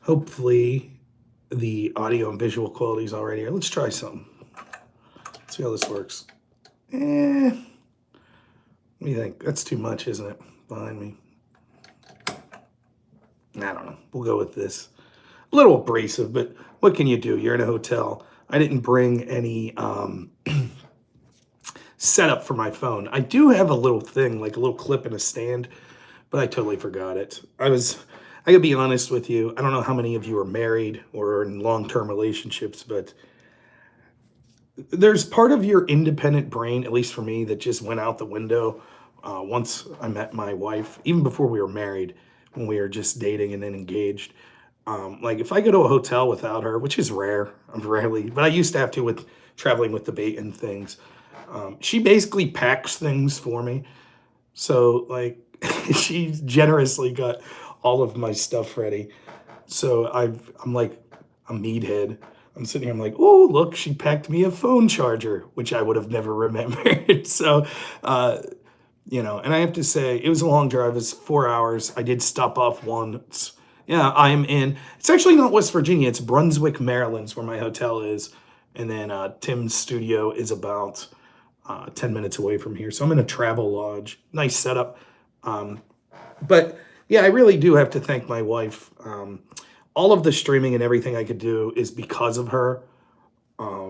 Hopefully the audio and visual quality is all right here. Let's try something. See how this works. What do you think? That's too much, isn't it? Behind me. I don't know. We'll go with this. A little abrasive, but what can you do? You're in a hotel. I didn't bring any setup for my phone. I do have a little thing, like a little clip and a stand, but I totally forgot it. I gotta be honest with you. I don't know how many of you are married or are in long-term relationships, but there's part of your independent brain, at least for me, that just went out the window once I met my wife, even before we were married, when we were just dating and then engaged. Like if I go to a hotel without her, which is rare, I'm rarely, but I used to have to with traveling with debate and things. She basically packs things for me. So like she generously got all of my stuff ready. So I'm like a meathead. I'm sitting here, I'm like, oh, look, she packed me a phone charger, which I would have never remembered. So, and I have to say, it was a long drive. It was 4 hours. I did stop off once. Yeah, I'm in. It's actually not West Virginia. It's Brunswick, Maryland's where my hotel is. And then Tim's studio is about 10 minutes away from here. So I'm in a travel lodge. Nice setup. But yeah, I really do have to thank my wife. All of the streaming and everything I could do is because of her.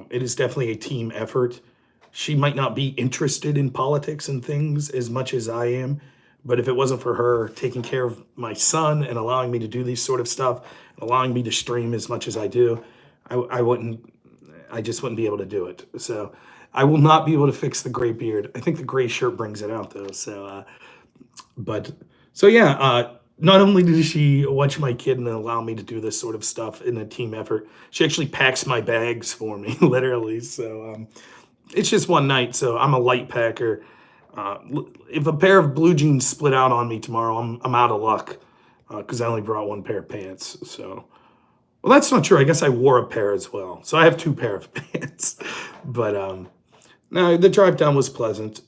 It is definitely a team effort. She might not be interested in politics and things as much as I am, but if it wasn't for her taking care of my son and allowing me to do these sort of stuff, allowing me to stream as much as I do, I just wouldn't be able to do it. So I will not be able to fix the gray beard. I think the gray shirt brings it out though. Not only did she watch my kid and allow me to do this sort of stuff in a team effort, she actually packs my bags for me, literally. So it's just one night. So I'm a light packer. If a pair of blue jeans split out on me tomorrow, I'm out of luck because I only brought one pair of pants. So, well, that's not true. I guess I wore a pair as well. So I have two pair of pants. But no, the drive down was pleasant.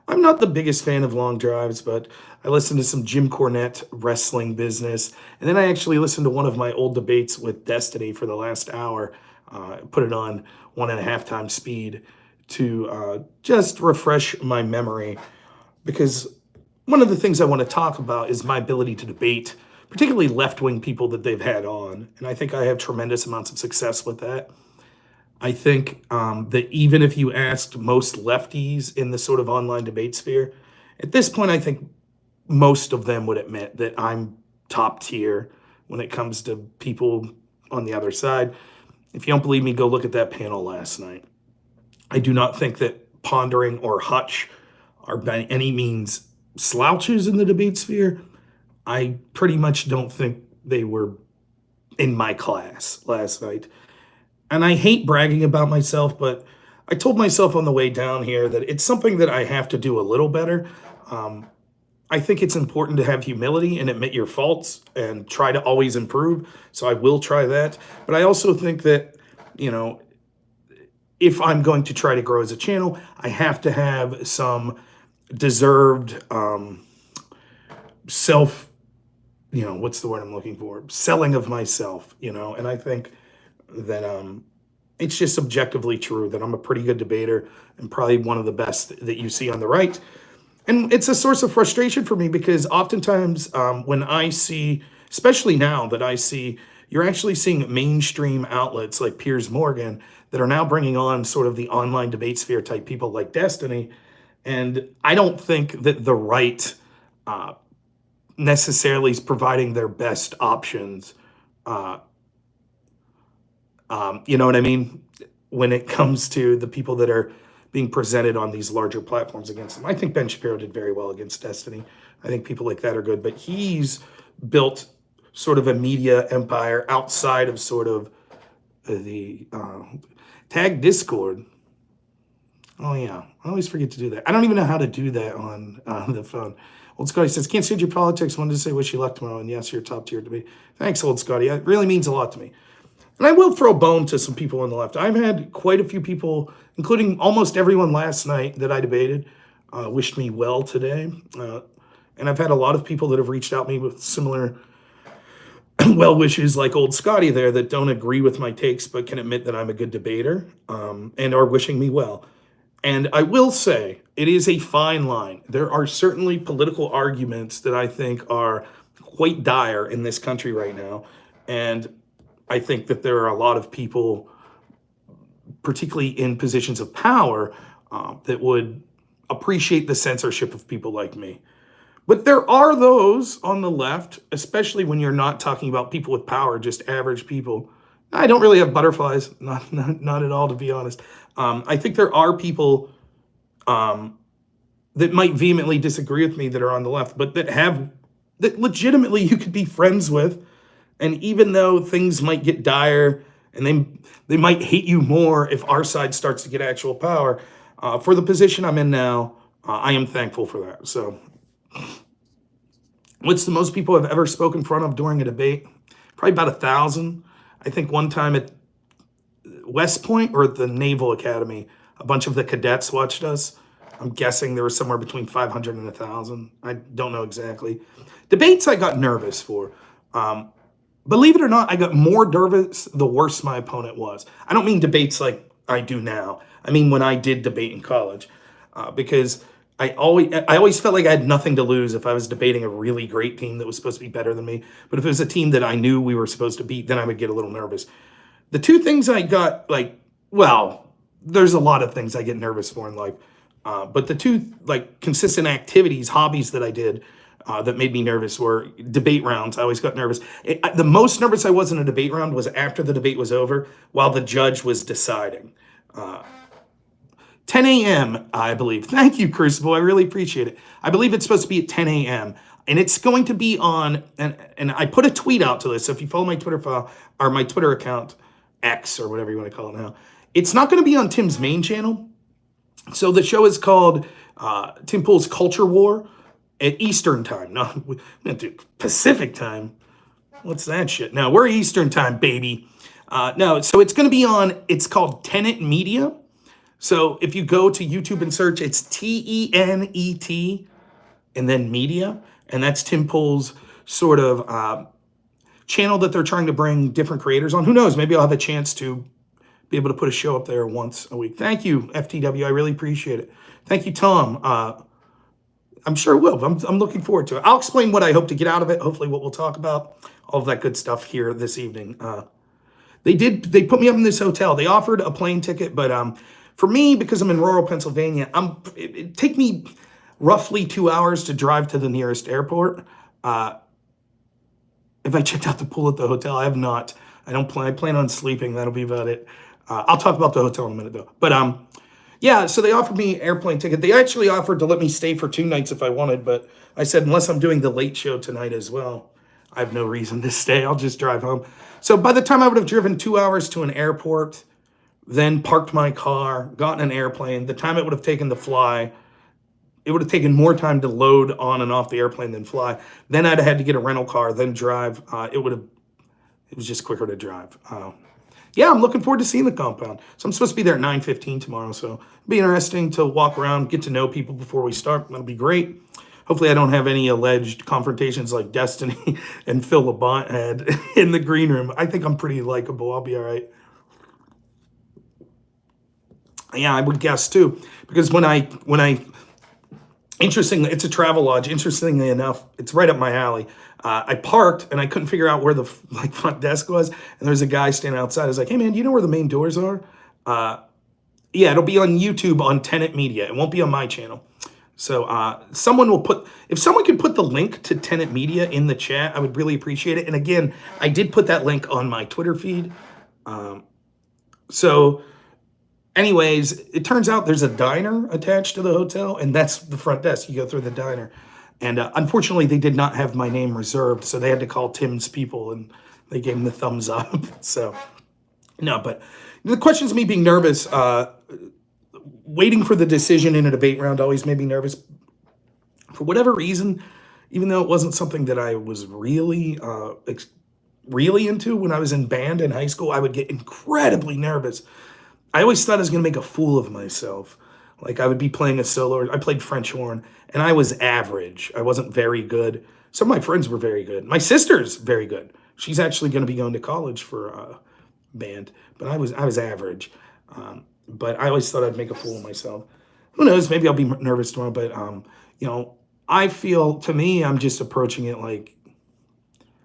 I'm not the biggest fan of long drives, but I listened to some Jim Cornette wrestling business. And then I actually listened to one of my old debates with Destiny for the last hour. Put it on 1.5 times speed to just refresh my memory. Because one of the things I want to talk about is my ability to debate, particularly left-wing people that they've had on. And I think I have tremendous amounts of success with that. I think that even if you asked most lefties in the sort of online debate sphere, at this point, I think most of them would admit that I'm top tier when it comes to people on the other side. If you don't believe me, go look at that panel last night. I do not think that Pondering or Hutch are by any means slouches in the debate sphere. I pretty much don't think they were in my class last night. And I hate bragging about myself, but I told myself on the way down here that it's something that I have to do a little better. I think it's important to have humility and admit your faults and try to always improve. So I will try that. But I also think that, if I'm going to try to grow as a channel, I have to have some deserved self, what's the word I'm looking for? Selling of myself, and I think that it's just objectively true that I'm a pretty good debater and probably one of the best that you see on the right. And it's a source of frustration for me because oftentimes when I see, especially now that I see, you're actually seeing mainstream outlets like Piers Morgan that are now bringing on sort of the online debate sphere type people like Destiny. And I don't think that the right necessarily is providing their best options. You know what I mean? When it comes to the people that are being presented on these larger platforms against them. I think Ben Shapiro did very well against Destiny. I think people like that are good, but he's built sort of a media empire outside of sort of the tag Discord. Oh yeah, I always forget to do that. I don't even know how to do that on the phone. Old Scotty says, can't stand your politics. Wanted to say wish you luck tomorrow. And yes, you're top tier to me. Thanks, Old Scotty. It really means a lot to me. And I will throw a bone to some people on the left. I've had quite a few people, including almost everyone last night that I debated, wished me well today. And I've had a lot of people that have reached out to me with similar well wishes like old Scotty there that don't agree with my takes but can admit that I'm a good debater, and are wishing me well. And I will say, it is a fine line. There are certainly political arguments that I think are quite dire in this country right now. And I think that there are a lot of people, particularly in positions of power, that would appreciate the censorship of people like me. But there are those on the left, especially when you're not talking about people with power, just average people. I don't really have butterflies, not at all, to be honest. I think there are people that might vehemently disagree with me that are on the left, but that legitimately you could be friends with. And even though things might get dire and they might hate you more if our side starts to get actual power, for the position I'm in now, I am thankful for that. So what's the most people I've ever spoken in front of during a debate? Probably about 1,000. I think one time at West Point or at the Naval Academy, a bunch of the cadets watched us. I'm guessing there was somewhere between 500 and 1,000. I don't know exactly. Debates I got nervous for. Believe it or not, I got more nervous the worse my opponent was. I don't mean debates like I do now. I mean when I did debate in college, because I always felt like I had nothing to lose if I was debating a really great team that was supposed to be better than me. But if it was a team that I knew we were supposed to beat, then I would get a little nervous. The two things I got, there's a lot of things I get nervous for in life. But the two consistent activities, hobbies that I did that made me nervous were debate rounds. I always got nervous. The most nervous I was in a debate round was after the debate was over while the judge was deciding. 10 a.m., I believe. Thank you, Crucible. I really appreciate it. I believe it's supposed to be at 10 a.m. And it's going to be on, and I put a tweet out to this. So if you follow my Twitter file or my Twitter account, X or whatever you want to call it now, it's not going to be on Tim's main channel. So the show is called Tim Pool's Culture War at Eastern time. No, we don't do Pacific time. What's that shit? No, we're Eastern time, baby. No, so it's going to be on, it's called Tenet Media. So if you go to YouTube and search, it's Tenet and then media. And that's Tim Pool's sort of channel that they're trying to bring different creators on. Who knows? Maybe I'll have a chance to be able to put a show up there once a week. Thank you, FTW. I really appreciate it. Thank you, Tom. I'm sure it will. I'm looking forward to it. I'll explain what I hope to get out of it. Hopefully what we'll talk about. All of that good stuff here this evening. They put me up in this hotel. They offered a plane ticket, but for me, because I'm in rural Pennsylvania, it'd take me roughly 2 hours to drive to the nearest airport. If I checked out the pool at the hotel, I have not. I plan on sleeping. That'll be about it. I'll talk about the hotel in a minute, though. But yeah, so they offered me airplane ticket. They actually offered to let me stay for 2 nights if I wanted, but I said, unless I'm doing the late show tonight as well, I have no reason to stay. I'll just drive home. So by the time I would have driven 2 hours to an airport, then parked my car, gotten an airplane, the time it would have taken to fly, it would have taken more time to load on and off the airplane than fly. Then I'd have had to get a rental car, then drive. It was just quicker to drive. Yeah, I'm looking forward to seeing the compound. So I'm supposed to be there at 9:15 tomorrow. So it'll be interesting to walk around, get to know people before we start. That'll be great. Hopefully I don't have any alleged confrontations like Destiny and Phil Labonte had in the green room. I think I'm pretty likable. I'll be all right. Yeah, I would guess too. Because when I interestingly, it's a travel lodge. Interestingly enough, it's right up my alley. I parked and I couldn't figure out where the front desk was. And there's a guy standing outside. I was like, hey man, do you know where the main doors are? Yeah, it'll be on YouTube on Tenet Media. It won't be on my channel. So if someone could put the link to Tenet Media in the chat, I would really appreciate it. And again, I did put that link on my Twitter feed. So anyways, it turns out there's a diner attached to the hotel, and that's the front desk. You go through the diner. And unfortunately, they did not have my name reserved, so they had to call Tim's people, and they gave him the thumbs up. So, no, but the question's me being nervous. Waiting for the decision in a debate round always made me nervous. For whatever reason, even though it wasn't something that I was really into when I was in band in high school, I would get incredibly nervous. I always thought I was going to make a fool of myself. Like I would be playing a solo. I played French horn, and I was average. I wasn't very good. Some of my friends were very good. My sister's very good. She's actually going to be going to college for band, but I was average. But I always thought I'd make a fool of myself. Who knows? Maybe I'll be nervous tomorrow. But you know, I feel to me, I'm just approaching it like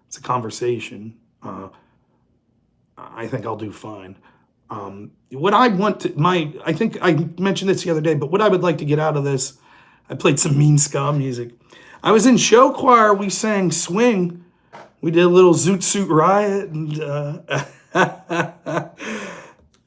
it's a conversation. I think I'll do fine. What I want to I think I mentioned this the other day, but what I would like to get out of this, I played some mean ska music. I was in show choir. We sang swing. We did a little Zoot Suit Riot, and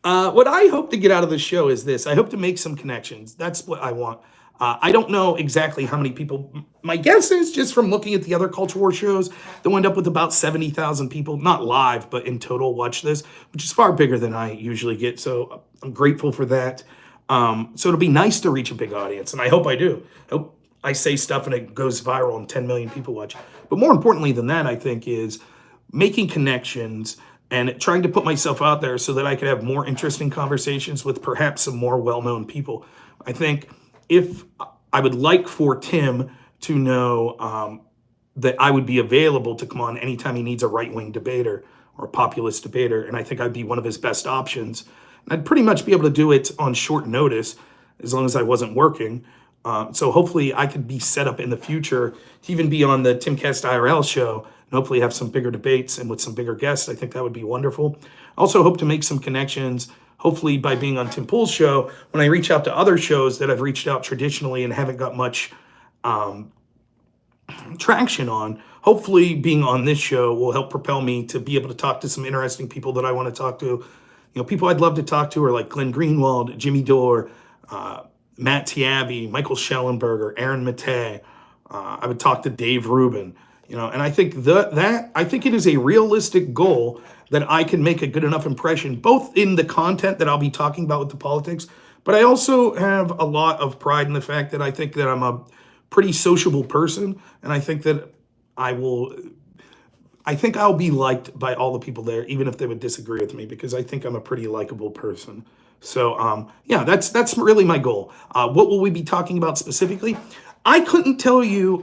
what I hope to get out of the show is this. I hope to make some connections. That's what I want. I don't know exactly how many people. My guess is just from looking at the other Culture War shows, they'll end up with about 70,000 people, not live, but in total watch this, which is far bigger than I usually get. So I'm grateful for that. So it'll be nice to reach a big audience, and I hope I do. I hope I say stuff and it goes viral and 10 million people watch. But more importantly than that, I think, is making connections and trying to put myself out there so that I could have more interesting conversations with perhaps some more well-known people. I think if I would like for Tim to know that I would be available to come on anytime he needs a right-wing debater or a populist debater, and I think I'd be one of his best options. And I'd pretty much be able to do it on short notice as long as I wasn't working. So hopefully I could be set up in the future to even be on the Timcast IRL show and hopefully have some bigger debates and with some bigger guests. I think that would be wonderful. Also hope to make some connections, hopefully by being on Tim Pool's show, when I reach out to other shows that I've reached out traditionally and haven't got much traction on. Hopefully being on this show will help propel me to be able to talk to some interesting people that I want to talk to. You know, people I'd love to talk to are like Glenn Greenwald, Jimmy Dore, Matt Tiabi, Michael Schellenberger, Aaron Mattei. I would talk to Dave Rubin, you know, and I think I think it is a realistic goal that I can make a good enough impression, both in the content that I'll be talking about with the politics, but I also have a lot of pride in the fact that I think that I'm a pretty sociable person, and I think that I think I'll be liked by all the people there, even if they would disagree with me, because I think I'm a pretty likable person. So, yeah, that's really my goal. What will we be talking about specifically? I couldn't tell you.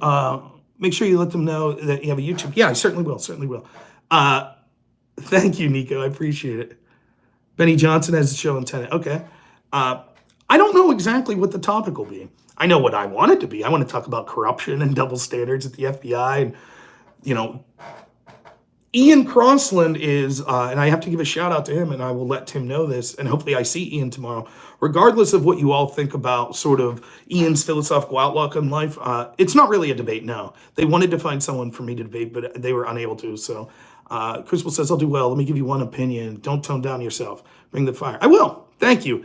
Make sure you let them know that you have a YouTube. Yeah, I certainly will. Certainly will. Thank you, Nico. I appreciate it. Benny Johnson has a show in Tenet. Okay. I don't know exactly what the topic will be. I know what I want it to be. I want to talk about corruption and double standards at the FBI, and you know. Ian Crossland is, and I have to give a shout out to him, and I will let Tim know this, and hopefully I see Ian tomorrow. Regardless of what you all think about sort of Ian's philosophical outlook on life, it's not really a debate, no. They wanted to find someone for me to debate, but they were unable to. So Crucible says, I'll do well. Let me give you one opinion. Don't tone down yourself. Bring the fire. I will. Thank you.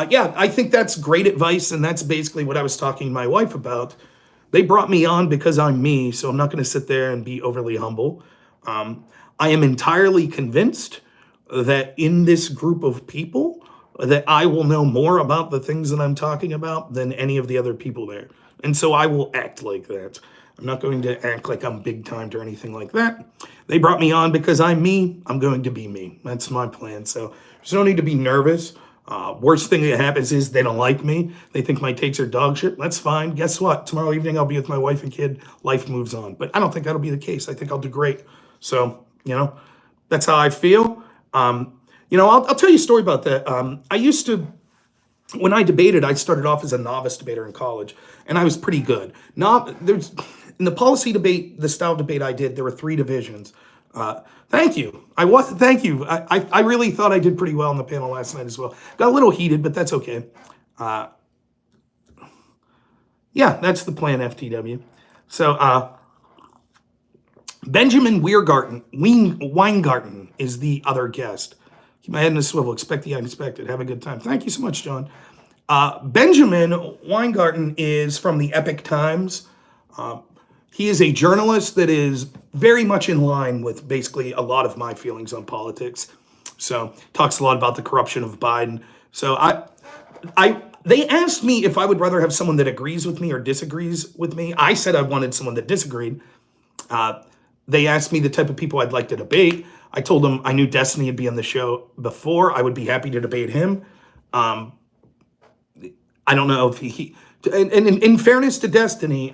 Yeah, I think that's great advice, and that's basically what I was talking to my wife about. They brought me on because I'm me, so I'm not going to sit there and be overly humble. I am entirely convinced that in this group of people that I will know more about the things that I'm talking about than any of the other people there. And so I will act like that. I'm not going to act like I'm big timed or anything like that. They brought me on because I'm me. I'm going to be me. That's my plan. So there's no need to be nervous. Worst thing that happens is they don't like me. They think my takes are dog shit. That's fine. Guess what? Tomorrow evening I'll be with my wife and kid. Life moves on. But I don't think that'll be the case. I think I'll do great. So, you know, that's how I feel. You know, I'll tell you a story about that. I used to, when I debated, I started off as a novice debater in college, and I was pretty good. In the policy debate, the style debate I did, there were 3 divisions. Thank you. Thank you. I really thought I did pretty well on the panel last night as well. Got a little heated, but that's okay. Yeah, that's the plan, FTW. So, Benjamin Weingarten is the other guest. Keep my head in a swivel. Expect the unexpected. Have a good time. Thank you so much, John. Benjamin Weingarten is from the Epic Times. He is a journalist that is very much in line with basically a lot of my feelings on politics. So talks a lot about the corruption of Biden. So they asked me if I would rather have someone that agrees with me or disagrees with me. I said I wanted someone that disagreed. They asked me the type of people I'd like to debate. I told them I knew Destiny would be on the show before. I would be happy to debate him. I don't know if and in fairness to Destiny,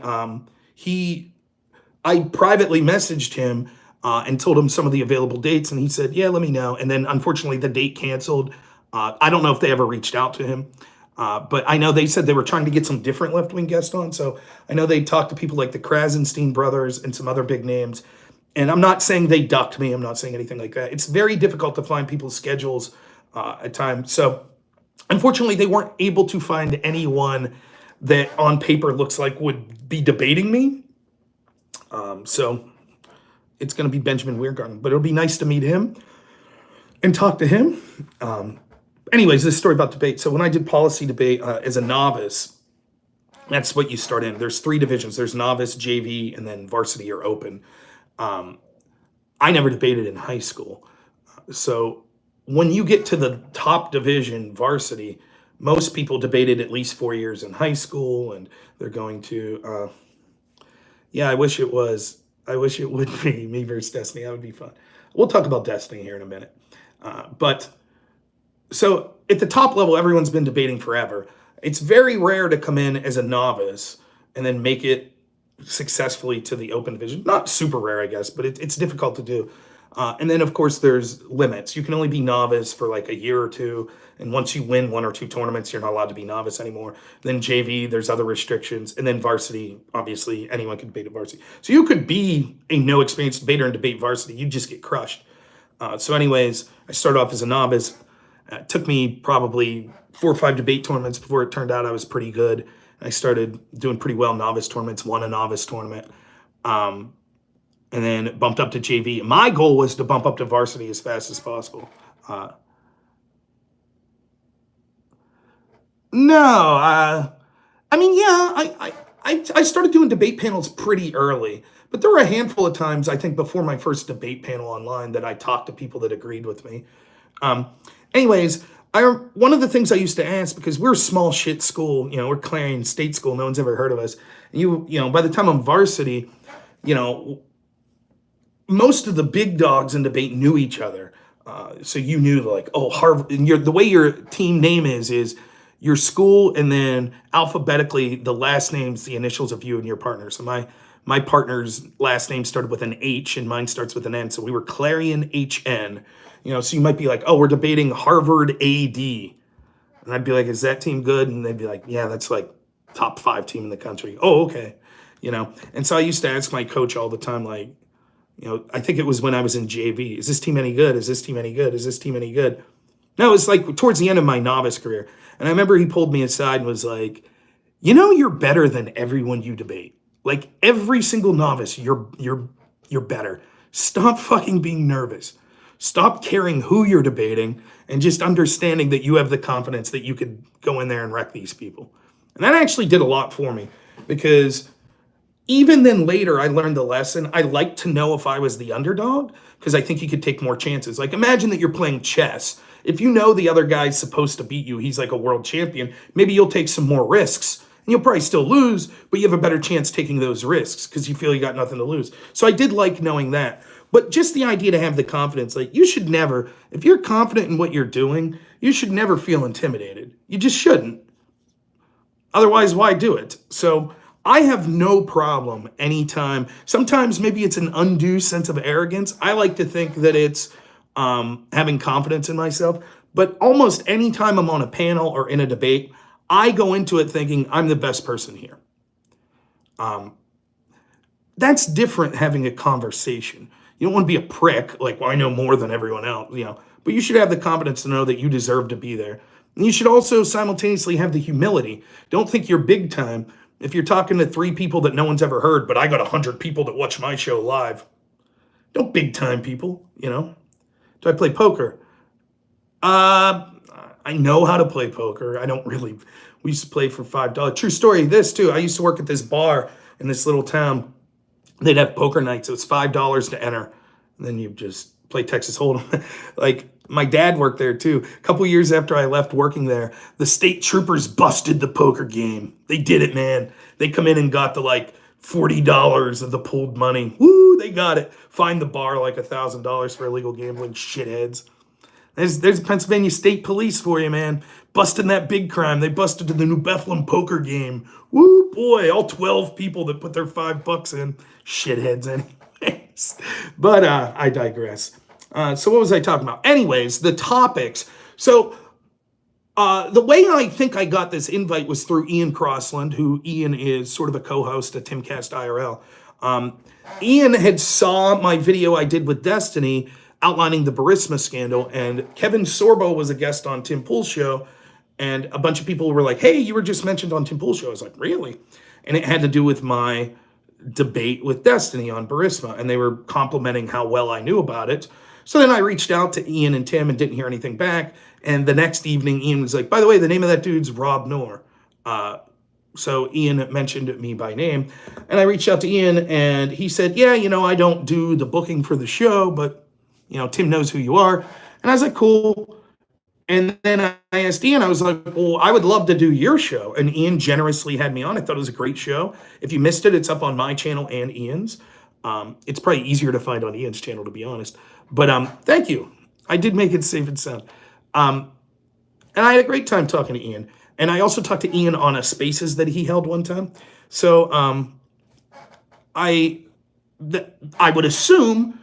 I privately messaged him and told him some of the available dates. And he said, yeah, let me know. And then unfortunately, the date canceled. I don't know if they ever reached out to him. But I know they said they were trying to get some different left-wing guests on. So I know they talked to people like the Krasenstein brothers and some other big names. And I'm not saying they ducked me. I'm not saying anything like that. It's very difficult to find people's schedules at times. So unfortunately, they weren't able to find anyone that on paper looks like would be debating me. So it's going to be Benjamin Weingarten. But it'll be nice to meet him and talk to him. Anyways, this story about debate. So when I did policy debate as a novice, that's what you start in. There's 3 divisions. There's novice, JV, and then varsity or open. I never debated in high school. So when you get to the top division, varsity, most people debated at least 4 years in high school, and they're going to, yeah, I wish it would be me versus Destiny. That would be fun. We'll talk about Destiny here in a minute. But so at the top level, everyone's been debating forever. It's very rare to come in as a novice and then make it successfully to the open division. Not super rare, I guess, but it's difficult to do. And then, of course, there's limits. You can only be novice for like a year or 2. And once you win 1 or 2 tournaments, you're not allowed to be novice anymore. Then JV, there's other restrictions. And then varsity, obviously, anyone can debate at varsity. So you could be a no experience debater and debate varsity. You just get crushed. So anyways, I started off as a novice. It took me probably 4 or 5 debate tournaments before it turned out I was pretty good. I started doing pretty well novice tournaments, won a novice tournament, and then bumped up to JV. My goal was to bump up to varsity as fast as possible. No, I mean, yeah, I started doing debate panels pretty early, but there were a handful of times, I think, before my first debate panel online that I talked to people that agreed with me. Anyways, one of the things I used to ask, because we're a small shit school, we're Clarion State School, no one's ever heard of us. And by the time I'm varsity, most of the big dogs in debate knew each other. So you knew like, oh, Harvard, and the way your team name is your school, and then alphabetically the last name's the initials of you and your partner. So my partner's last name started with an H and mine starts with an N. So we were Clarion HN. So you might be like, oh, we're debating Harvard AD. And I'd be like, is that team good? And they'd be like, yeah, that's like top 5 team in the country. Oh, okay. And so I used to ask my coach all the time, like, I think it was when I was in JV, is this team any good? Is this team any good? Is this team any good? No, it was like towards the end of my novice career. And I remember he pulled me aside and was like, you're better than everyone you debate. Like every single novice, you're better. Stop fucking being nervous. Stop caring who you're debating and just understanding that you have the confidence that you could go in there and wreck these people. And that actually did a lot for me, because even then later I learned the lesson. I like to know if I was the underdog, because I think you could take more chances. Like imagine that you're playing chess. If you know the other guy's supposed to beat you, he's like a world champion, maybe you'll take some more risks. And you'll probably still lose, but you have a better chance taking those risks because you feel you got nothing to lose. So I did like knowing that. But just the idea to have the confidence, like you should never, if you're confident in what you're doing, you should never feel intimidated. You just shouldn't. Otherwise, why do it? So I have no problem anytime. Sometimes maybe it's an undue sense of arrogance. I like to think that it's having confidence in myself. But almost anytime I'm on a panel or in a debate, I go into it thinking I'm the best person here. That's different having a conversation. You don't want to be a prick, like, well, I know more than everyone else, but you should have the confidence to know that you deserve to be there. And you should also simultaneously have the humility. Don't think you're big time if you're talking to 3 people that no one's ever heard, but I got 100 people that watch my show live. Don't big time people, Do I play poker? I know how to play poker. I don't really. We used to play for $5. True story, this too. I used to work at this bar in this little town. They'd have poker nights. So it's $5 to enter. And then you just play Texas Hold'em. Like my dad worked there too. A couple years after I left working there, the state troopers busted the poker game. They did it, man. They come in and got the like $40 of the pooled money. Woo, they got it. Fined the bar like $1,000 for illegal gambling, shitheads. There's Pennsylvania State Police for you, man. Busting that big crime. They busted to the New Bethlehem poker game. Woo, boy, all 12 people that put their $5 in. Shitheads anyways. But I digress. So what was I talking about? Anyways, the topics. So the way I think I got this invite was through Ian Crossland, who Ian is sort of a co-host at Timcast IRL. Ian had saw my video I did with Destiny outlining the Burisma scandal, and Kevin Sorbo was a guest on Tim Pool's show, and a bunch of people were like, hey, you were just mentioned on Tim Pool's show. I was like, really? And it had to do with my debate with Destiny on Burisma, and they were complimenting how well I knew about it. So then I reached out to Ian and Tim and didn't hear anything back. And the next evening, Ian was like, by the way, the name of that dude's Rob Noor. So Ian mentioned me by name. And I reached out to Ian, and he said, yeah, I don't do the booking for the show, but, Tim knows who you are. And I was like, cool. And then I asked Ian, I was like, well, I would love to do your show. And Ian generously had me on. I thought it was a great show. If you missed it, it's up on my channel and Ian's. It's probably easier to find on Ian's channel, to be honest. But thank you. I did make it safe and sound. And I had a great time talking to Ian. And I also talked to Ian on a Spaces that he held one time. So I would assume,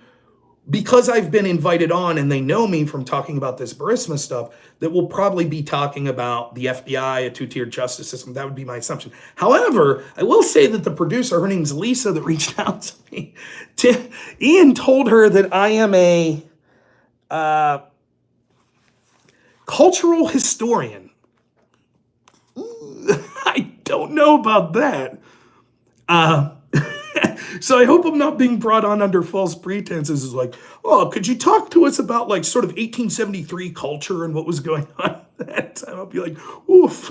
because I've been invited on and they know me from talking about this Burisma stuff, that we'll probably be talking about the FBI, a two-tiered justice system. That would be my assumption. However, I will say that the producer, her name's Lisa, that reached out to me. Ian told her that I am a cultural historian. I don't know about that. So I hope I'm not being brought on under false pretenses. It's like, oh, could you talk to us about like sort of 1873 culture and what was going on at that time? I'll be like, oof.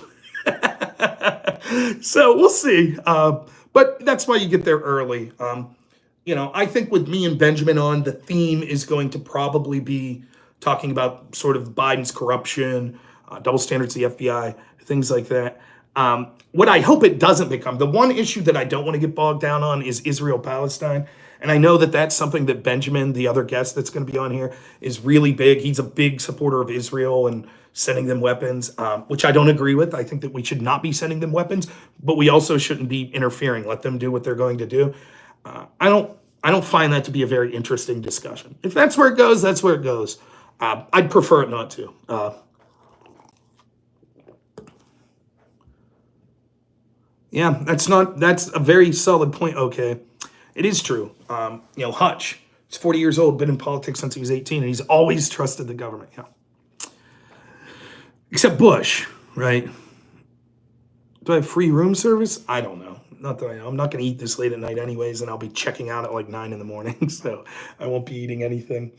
So we'll see. But that's why you get there early. I think with me and Benjamin on, the theme is going to probably be talking about sort of Biden's corruption, double standards of the FBI, things like that. What I hope it doesn't become, the one issue that I don't want to get bogged down on is Israel-Palestine. And I know that that's something that Benjamin, the other guest that's going to be on here, is really big. He's a big supporter of Israel and sending them weapons, which I don't agree with. I think that we should not be sending them weapons, but we also shouldn't be interfering. Let them do what they're going to do. I don't find that to be a very interesting discussion. If that's where it goes, that's where it goes. I'd prefer it not to. Yeah, that's a very solid point. Okay, it is true. Hutch, he's 40 years old, been in politics since he was 18, and he's always trusted the government. Yeah, except Bush, right? Do I have free room service? I don't know. Not that I know. I'm not going to eat this late at night anyways, and I'll be checking out at like 9 in the morning, so I won't be eating anything.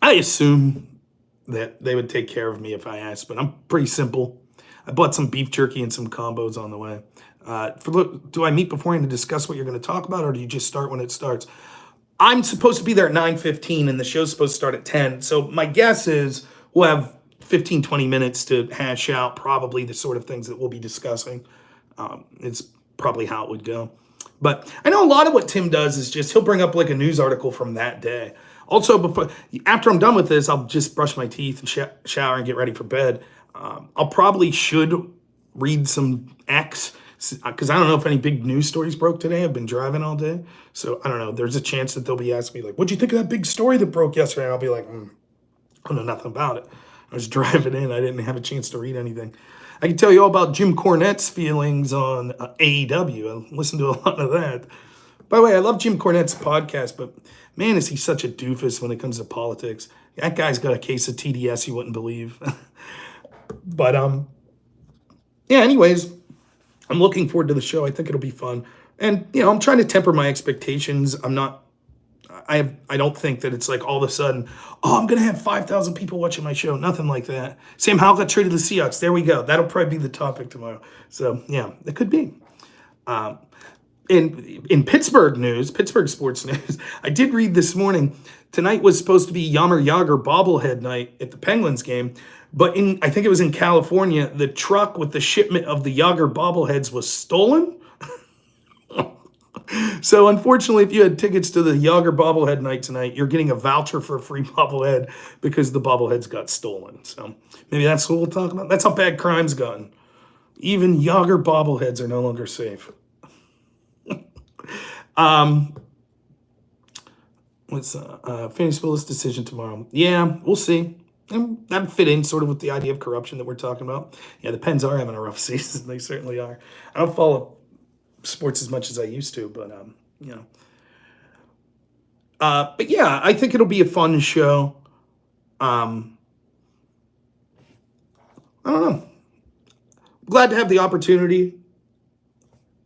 I assume that they would take care of me if I asked, but I'm pretty simple. I bought some beef jerky and some combos on the way. Do I meet beforehand to discuss what you're going to talk about, or do you just start when it starts? I'm supposed to be there at 9:15, and the show's supposed to start at 10. So my guess is we'll have 15, 20 minutes to hash out probably the sort of things that we'll be discussing. It's probably how it would go. But I know a lot of what Tim does is just he'll bring up like a news article from that day. Also, after I'm done with this, I'll just brush my teeth and shower and get ready for bed. I'll probably should read some X, because I don't know if any big news stories broke today. I've been driving all day. So I don't know. There's a chance that they'll be asking me like, what'd you think of that big story that broke yesterday? And I'll be like, I don't know nothing about it. I was driving in. I didn't have a chance to read anything. I can tell you all about Jim Cornette's feelings on AEW. I listened to a lot of that. By the way, I love Jim Cornette's podcast, but man, is he such a doofus when it comes to politics. That guy's got a case of TDS you wouldn't believe. But yeah, anyways, I'm looking forward to the show. I think it'll be fun. And, I'm trying to temper my expectations. I don't think that it's like all of a sudden, I'm going to have 5,000 people watching my show. Nothing like that. Sam Howell got traded to the Seahawks. There we go. That'll probably be the topic tomorrow. So, yeah, it could be. In Pittsburgh news, Pittsburgh sports news, I did read this morning, tonight was supposed to be Yammer Yager bobblehead night at the Penguins game. But I think it was in California, the truck with the shipment of the Yager bobbleheads was stolen. So unfortunately, if you had tickets to the Yager bobblehead night tonight, you're getting a voucher for a free bobblehead because the bobbleheads got stolen. So maybe that's what we'll talk about. That's how bad crime's gotten. Even Yager bobbleheads are no longer safe. What's Fantasy Football's decision tomorrow? Yeah, we'll see. And that fit in sort of with the idea of corruption that we're talking about. Yeah, the Pens are having a rough season. They certainly are. I don't follow sports as much as I used to, but you know. But yeah, I think it'll be a fun show. Um, I don't know. Glad to have the opportunity.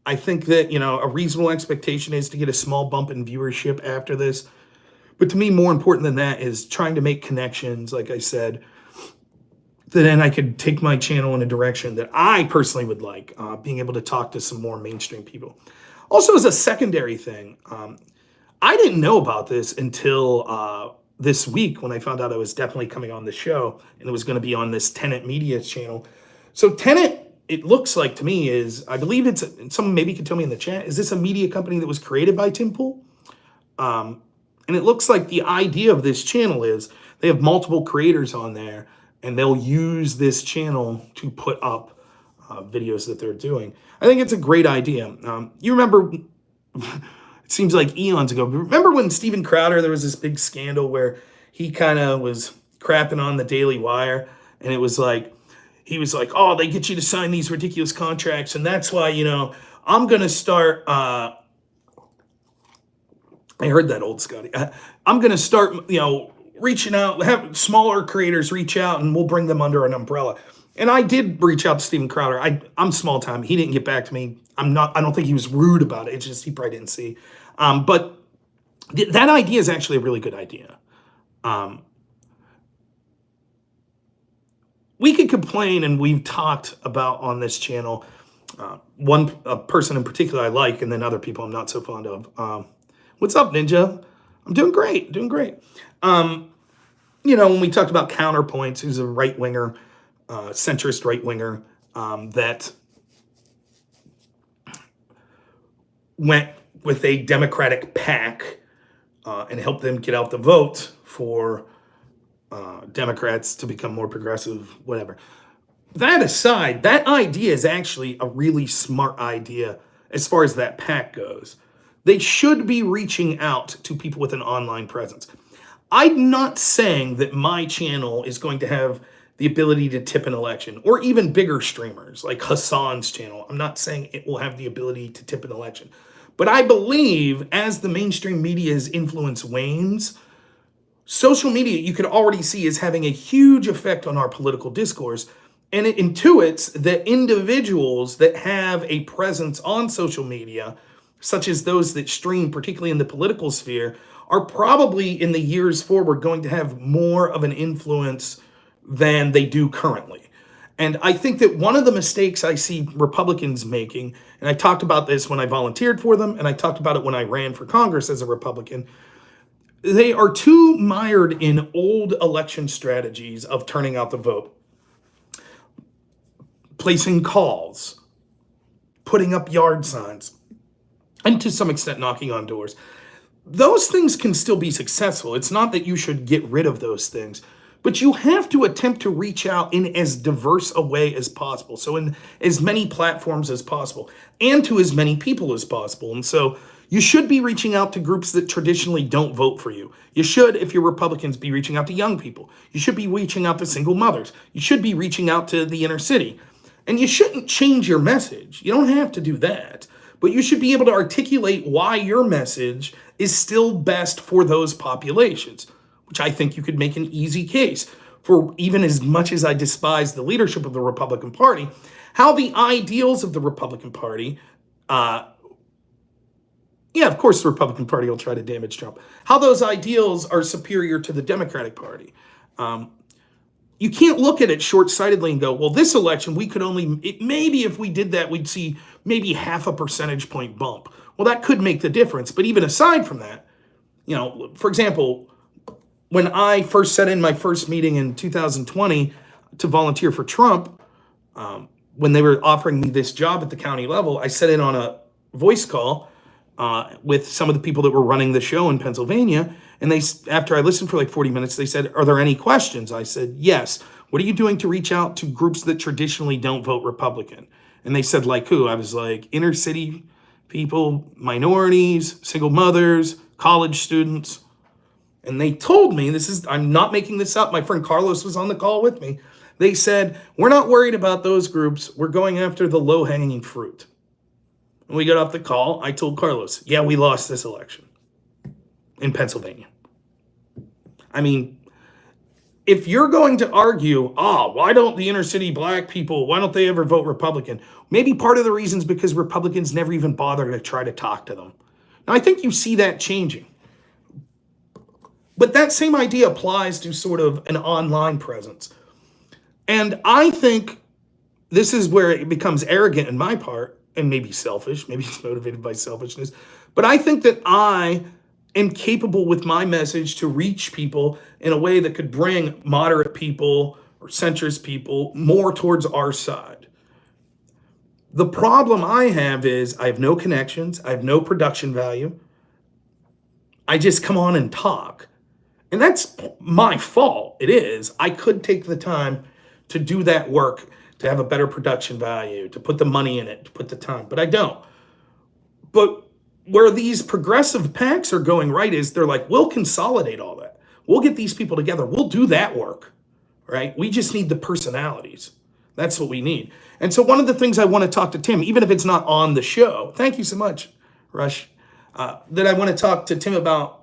I think that, a reasonable expectation is to get a small bump in viewership after this. But to me, more important than that is trying to make connections, like I said, that then I could take my channel in a direction that I personally would like, being able to talk to some more mainstream people. Also, as a secondary thing, I didn't know about this until this week when I found out I was definitely coming on the show and it was going to be on this Tenet Media channel. So Tenet, it looks like to me I believe it's, someone maybe could tell me in the chat, is this a media company that was created by Tim Pool? And it looks like the idea of this channel is they have multiple creators on there and they'll use this channel to put up videos that they're doing. I think it's a great idea. You remember, it seems like eons ago, but remember when Steven Crowder, there was this big scandal where he kind of was crapping on the Daily Wire, and it was like, he was like, oh, they get you to sign these ridiculous contracts, and that's why, I'm going to start, I heard that old Scotty, I'm going to start, reaching out, have smaller creators reach out, and we'll bring them under an umbrella. And I did reach out to Steven Crowder. I'm small time. He didn't get back to me. I don't think he was rude about it. It's just he probably didn't see. But that idea is actually a really good idea. We could complain, and we've talked about on this channel, one person in particular I like, and then other people I'm not so fond of. What's up, Ninja? I'm doing great, when we talked about Counterpoints, who's a right-winger, centrist right-winger, that went with a Democratic PAC and helped them get out the vote for Democrats to become more progressive, whatever. That aside, that idea is actually a really smart idea as far as that PAC goes. They should be reaching out to people with an online presence. I'm not saying that my channel is going to have the ability to tip an election, or even bigger streamers like Hassan's channel. I'm not saying it will have the ability to tip an election. But I believe as the mainstream media's influence wanes, social media, you can already see, is having a huge effect on our political discourse. And it intuits that individuals that have a presence on social media, such as those that stream, particularly in the political sphere, are probably in the years forward going to have more of an influence than they do currently. And I think that one of the mistakes I see Republicans making, and I talked about this when I volunteered for them, and I talked about it when I ran for Congress as a Republican, they are too mired in old election strategies of turning out the vote, placing calls, putting up yard signs, and to some extent knocking on doors. Those things can still be successful. It's not that you should get rid of those things, but you have to attempt to reach out in as diverse a way as possible. So in as many platforms as possible and to as many people as possible. And so you should be reaching out to groups that traditionally don't vote for you. You should, if you're Republicans, be reaching out to young people. You should be reaching out to single mothers. You should be reaching out to the inner city. And you shouldn't change your message. You don't have to do that. But you should be able to articulate why your message is still best for those populations, which I think you could make an easy case for. Even as much as I despise the leadership of the Republican Party, how the ideals of the Republican Party, of course the Republican Party will try to damage Trump, how those ideals are superior to the Democratic Party. You can't look at it short-sightedly and go, well, this election, we could maybe if we did that, we'd see maybe 0.5 percentage point bump. Well, that could make the difference. But even aside from that, for example, when I first set in my first meeting in 2020 to volunteer for Trump, when they were offering me this job at the county level, I set in on a voice call with some of the people that were running the show in Pennsylvania. And after I listened for like 40 minutes, they said, are there any questions? I said, yes. What are you doing to reach out to groups that traditionally don't vote Republican? And they said, like who? I was like, inner city people, minorities, single mothers, college students. And they told me, I'm not making this up. My friend Carlos was on the call with me. They said, we're not worried about those groups. We're going after the low-hanging fruit. When we got off the call, I told Carlos, yeah, we lost this election in Pennsylvania. I mean, if you're going to argue, why don't the inner city black people, why don't they ever vote Republican? Maybe part of the reason is because Republicans never even bother to try to talk to them. Now, I think you see that changing. But that same idea applies to sort of an online presence. And I think this is where it becomes arrogant in my part, and maybe selfish, maybe it's motivated by selfishness. But I think that I am capable with my message to reach people in a way that could bring moderate people or centrist people more towards our side. The problem I have is I have no connections. I have no production value. I just come on and talk. And that's my fault. It is. I could take the time to do that work, to have a better production value, to put the money in it, to put the time, but I don't. But where these progressive PACs are going right is they're like, we'll consolidate all that. We'll get these people together. We'll do that work, right? We just need the personalities. That's what we need. And so one of the things I want to talk to Tim, even if it's not on the show, thank you so much, Rush, that I want to talk to Tim about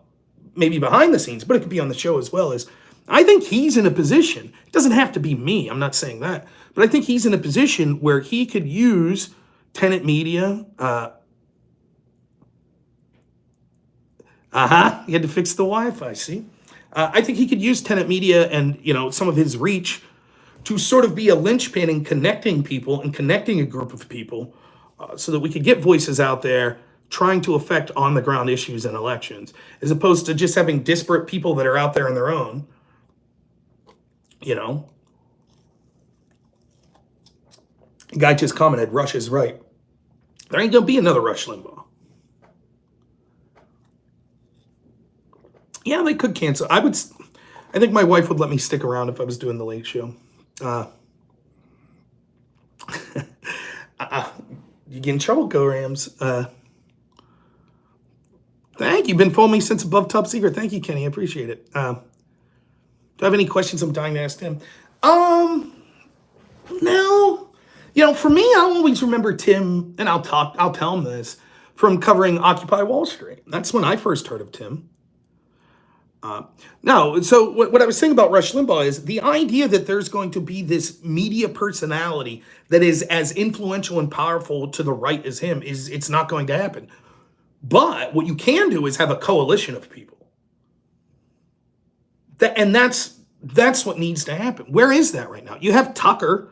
maybe behind the scenes, but it could be on the show as well, is I think he's in a position, it doesn't have to be me, I'm not saying that, but I think he's in a position where he could use Tenet Media. He had to fix the Wi-Fi, see? I think he could use Tenet Media and, some of his reach to sort of be a linchpin in connecting people and connecting a group of people so that we could get voices out there trying to affect on-the-ground issues in elections, as opposed to just having disparate people that are out there on their own, A guy just commented, Rush is right. There ain't going to be another Rush Limbaugh. Yeah, they could cancel. I think my wife would let me stick around if I was doing the late show. You get in trouble, Go Rams. Thank you. Been following me since above top secret. Thank you, Kenny. I appreciate it. Do I have any questions I'm dying to ask Tim? No. For me, I'll always remember Tim, and I'll tell him this, from covering Occupy Wall Street. That's when I first heard of Tim. So what I was saying about Rush Limbaugh is the idea that there's going to be this media personality that is as influential and powerful to the right as him it's not going to happen. But what you can do is have a coalition of people. That's what needs to happen. Where is that right now? You have Tucker.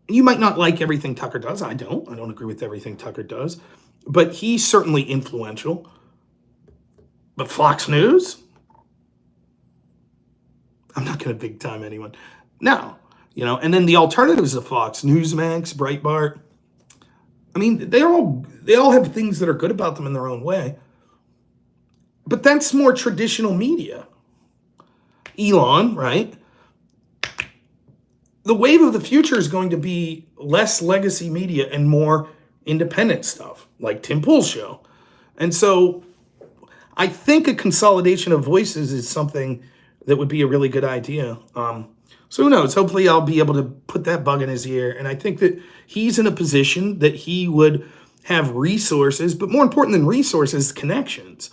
You might not like everything Tucker does. I don't agree with everything Tucker does. But he's certainly influential. But Fox News? I'm not going to big time anyone. No. And then the alternatives of Fox, Newsmax, Breitbart. I mean, they all have things that are good about them in their own way. But that's more traditional media. Elon, right? The wave of the future is going to be less legacy media and more independent stuff, like Tim Pool's show. And so I think a consolidation of voices is something that would be a really good idea. So who knows? Hopefully I'll be able to put that bug in his ear. And I think that he's in a position that he would have resources, but more important than resources, connections,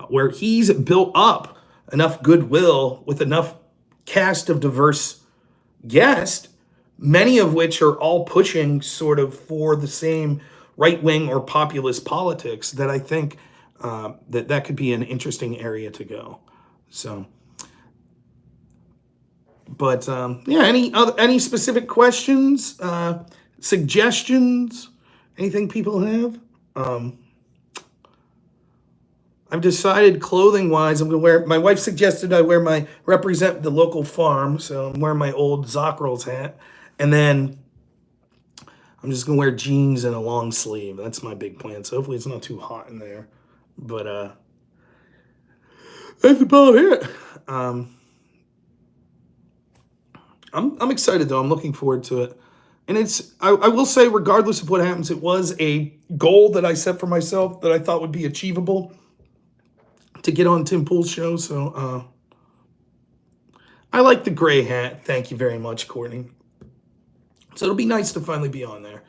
where he's built up enough goodwill with enough cast of diverse guests, many of which are all pushing sort of for the same right-wing or populist politics, that I think that could be an interesting area to go. So... But any specific questions, suggestions, anything people have? I've decided clothing-wise, I'm gonna wear. My wife suggested I represent the local farm, so I'm wearing my old Zockrell's hat, and then I'm just gonna wear jeans and a long sleeve. That's my big plan. So hopefully it's not too hot in there. But that's about it. I'm excited, though. I'm looking forward to it. And I will say, regardless of what happens, it was a goal that I set for myself that I thought would be achievable to get on Tim Pool's show. So I like the gray hat. Thank you very much, Courtney. So it'll be nice to finally be on there.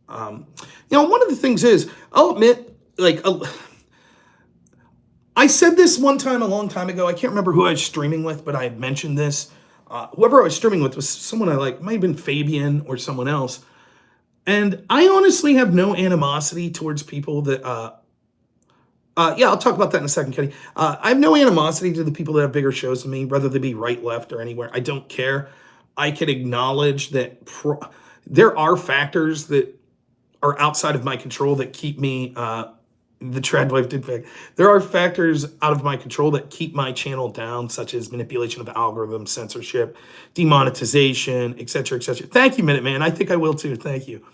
One of the things is, I'll admit, I said this one time a long time ago. I can't remember who I was streaming with, but I had mentioned this. Whoever I was streaming with was someone I like. Might have been Fabian or someone else. And I honestly have no animosity towards people that, I'll talk about that in a second, Kenny. I have no animosity to the people that have bigger shows than me, whether they be right, left, or anywhere. I don't care. I can acknowledge that there are factors that are outside of my control that keep me, the Tradwife did fact. There are factors out of my control that keep my channel down, such as manipulation of algorithms, censorship, demonetization, etc., etc. Thank you, Minuteman. I think I will too. Thank you.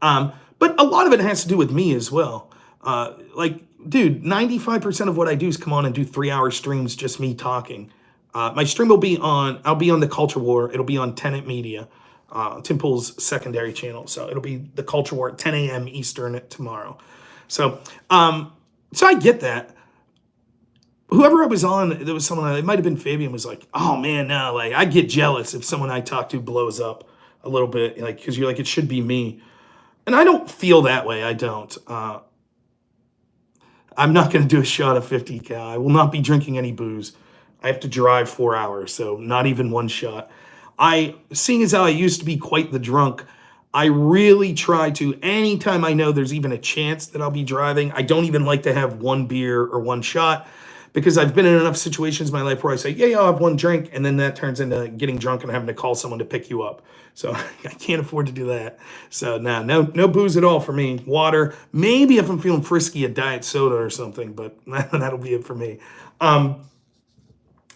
But a lot of it has to do with me as well. Dude, 95% of what I do is come on and do 3-hour streams, just me talking. My stream will be I'll be on the Culture War. It'll be on Tenet Media, Tim Pool's secondary channel. So it'll be the Culture War at 10 a.m. Eastern tomorrow. So I get that. Whoever I was on, there was someone, it might have been Fabian, was like, oh man, no, I get jealous if someone I talk to blows up a little bit, because you're like, it should be me. And I don't feel that way. I don't. I'm not going to do a shot of 50 cal. I will not be drinking any booze. I have to drive 4 hours, so not even one shot. Seeing as how I used to be quite the drunk, I really try to, anytime I know there's even a chance that I'll be driving, I don't even like to have one beer or one shot, because I've been in enough situations in my life where I say, yeah, I'll have one drink, and then that turns into getting drunk and having to call someone to pick you up. So I can't afford to do that. So no booze at all for me. Water, maybe if I'm feeling frisky, a diet soda or something, but that'll be it for me. What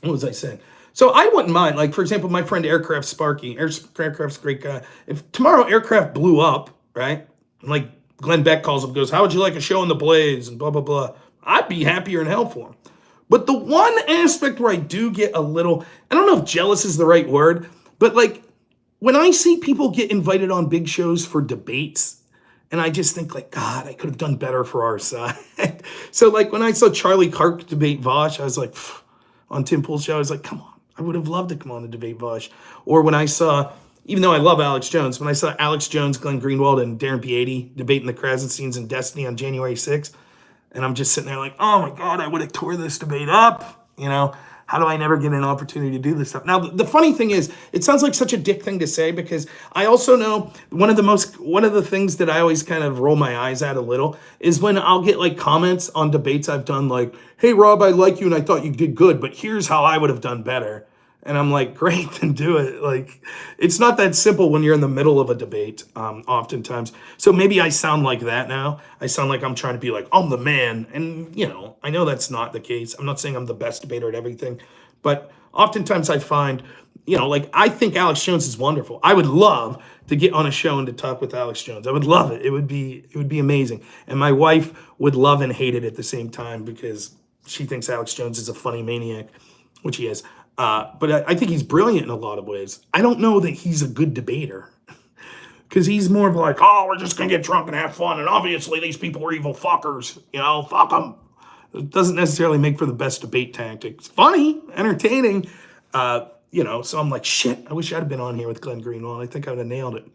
was I saying? So I wouldn't mind, for example, my friend Aircraft Sparky. Aircraft's a great guy. If tomorrow Aircraft blew up, right? And Glenn Beck calls up and goes, how would you like a show in the Blaze? And blah, blah, blah. I'd be happier in hell for him. But the one aspect where I do get a little, I don't know if jealous is the right word, but when I see people get invited on big shows for debates, and I just think God, I could have done better for our side. So when I saw Charlie Kirk debate Vaush, I was like, on Tim Pool's show, I was like, come on, I would have loved to come on and debate Vaush. Or when I saw, even though I love Alex Jones, when I saw Alex Jones, Glenn Greenwald, and Darren Beatty debating the Krasensteins and Destiny on January 6th, and I'm just sitting there oh my God, I would have tore this debate up. How do I never get an opportunity to do this stuff? Now, the funny thing is, it sounds like such a dick thing to say, because I also know one of the things that I always kind of roll my eyes at a little is when I'll get comments on debates I've done, hey, Rob, I like you and I thought you did good, but here's how I would have done better. And I'm like, great, then do it. It's not that simple when you're in the middle of a debate, oftentimes. So maybe I sound like that now. I sound like I'm trying to be I'm the man. And, I know that's not the case. I'm not saying I'm the best debater at everything. But oftentimes I find, I think Alex Jones is wonderful. I would love to get on a show and to talk with Alex Jones. I would love it. It would be amazing. And my wife would love and hate it at the same time, because she thinks Alex Jones is a funny maniac, which he is. But I think he's brilliant in a lot of ways. I don't know that he's a good debater, because he's more of we're just going to get drunk and have fun. And obviously these people are evil fuckers, fuck them. It doesn't necessarily make for the best debate tactics. Funny, entertaining, so I'm like, shit, I wish I'd have been on here with Glenn Greenwald. I think I would have nailed it.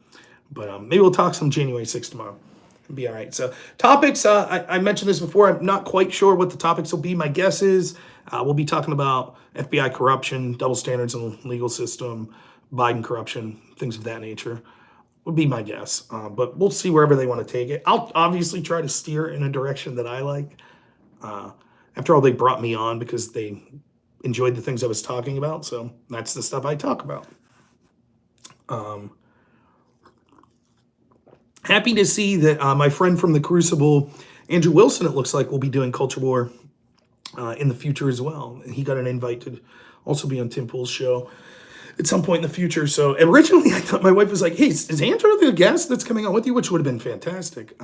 But maybe we'll talk some January 6th tomorrow. It'll be all right. So topics, I mentioned this before. I'm not quite sure what the topics will be. My guess is we'll be talking about FBI corruption, double standards in the legal system, Biden corruption, things of that nature. Would be my guess. But we'll see wherever they want to take it. I'll obviously try to steer in a direction that I like. After all, they brought me on because they enjoyed the things I was talking about. So that's the stuff I talk about. Happy to see that my friend from the Crucible, Andrew Wilson, it looks like, will be doing Culture War in the future as well. And he got an invite to also be on Tim Pool's show at some point in the future. So originally I thought, my wife was like, hey, is Andrew the guest that's coming on with you? Which would have been fantastic.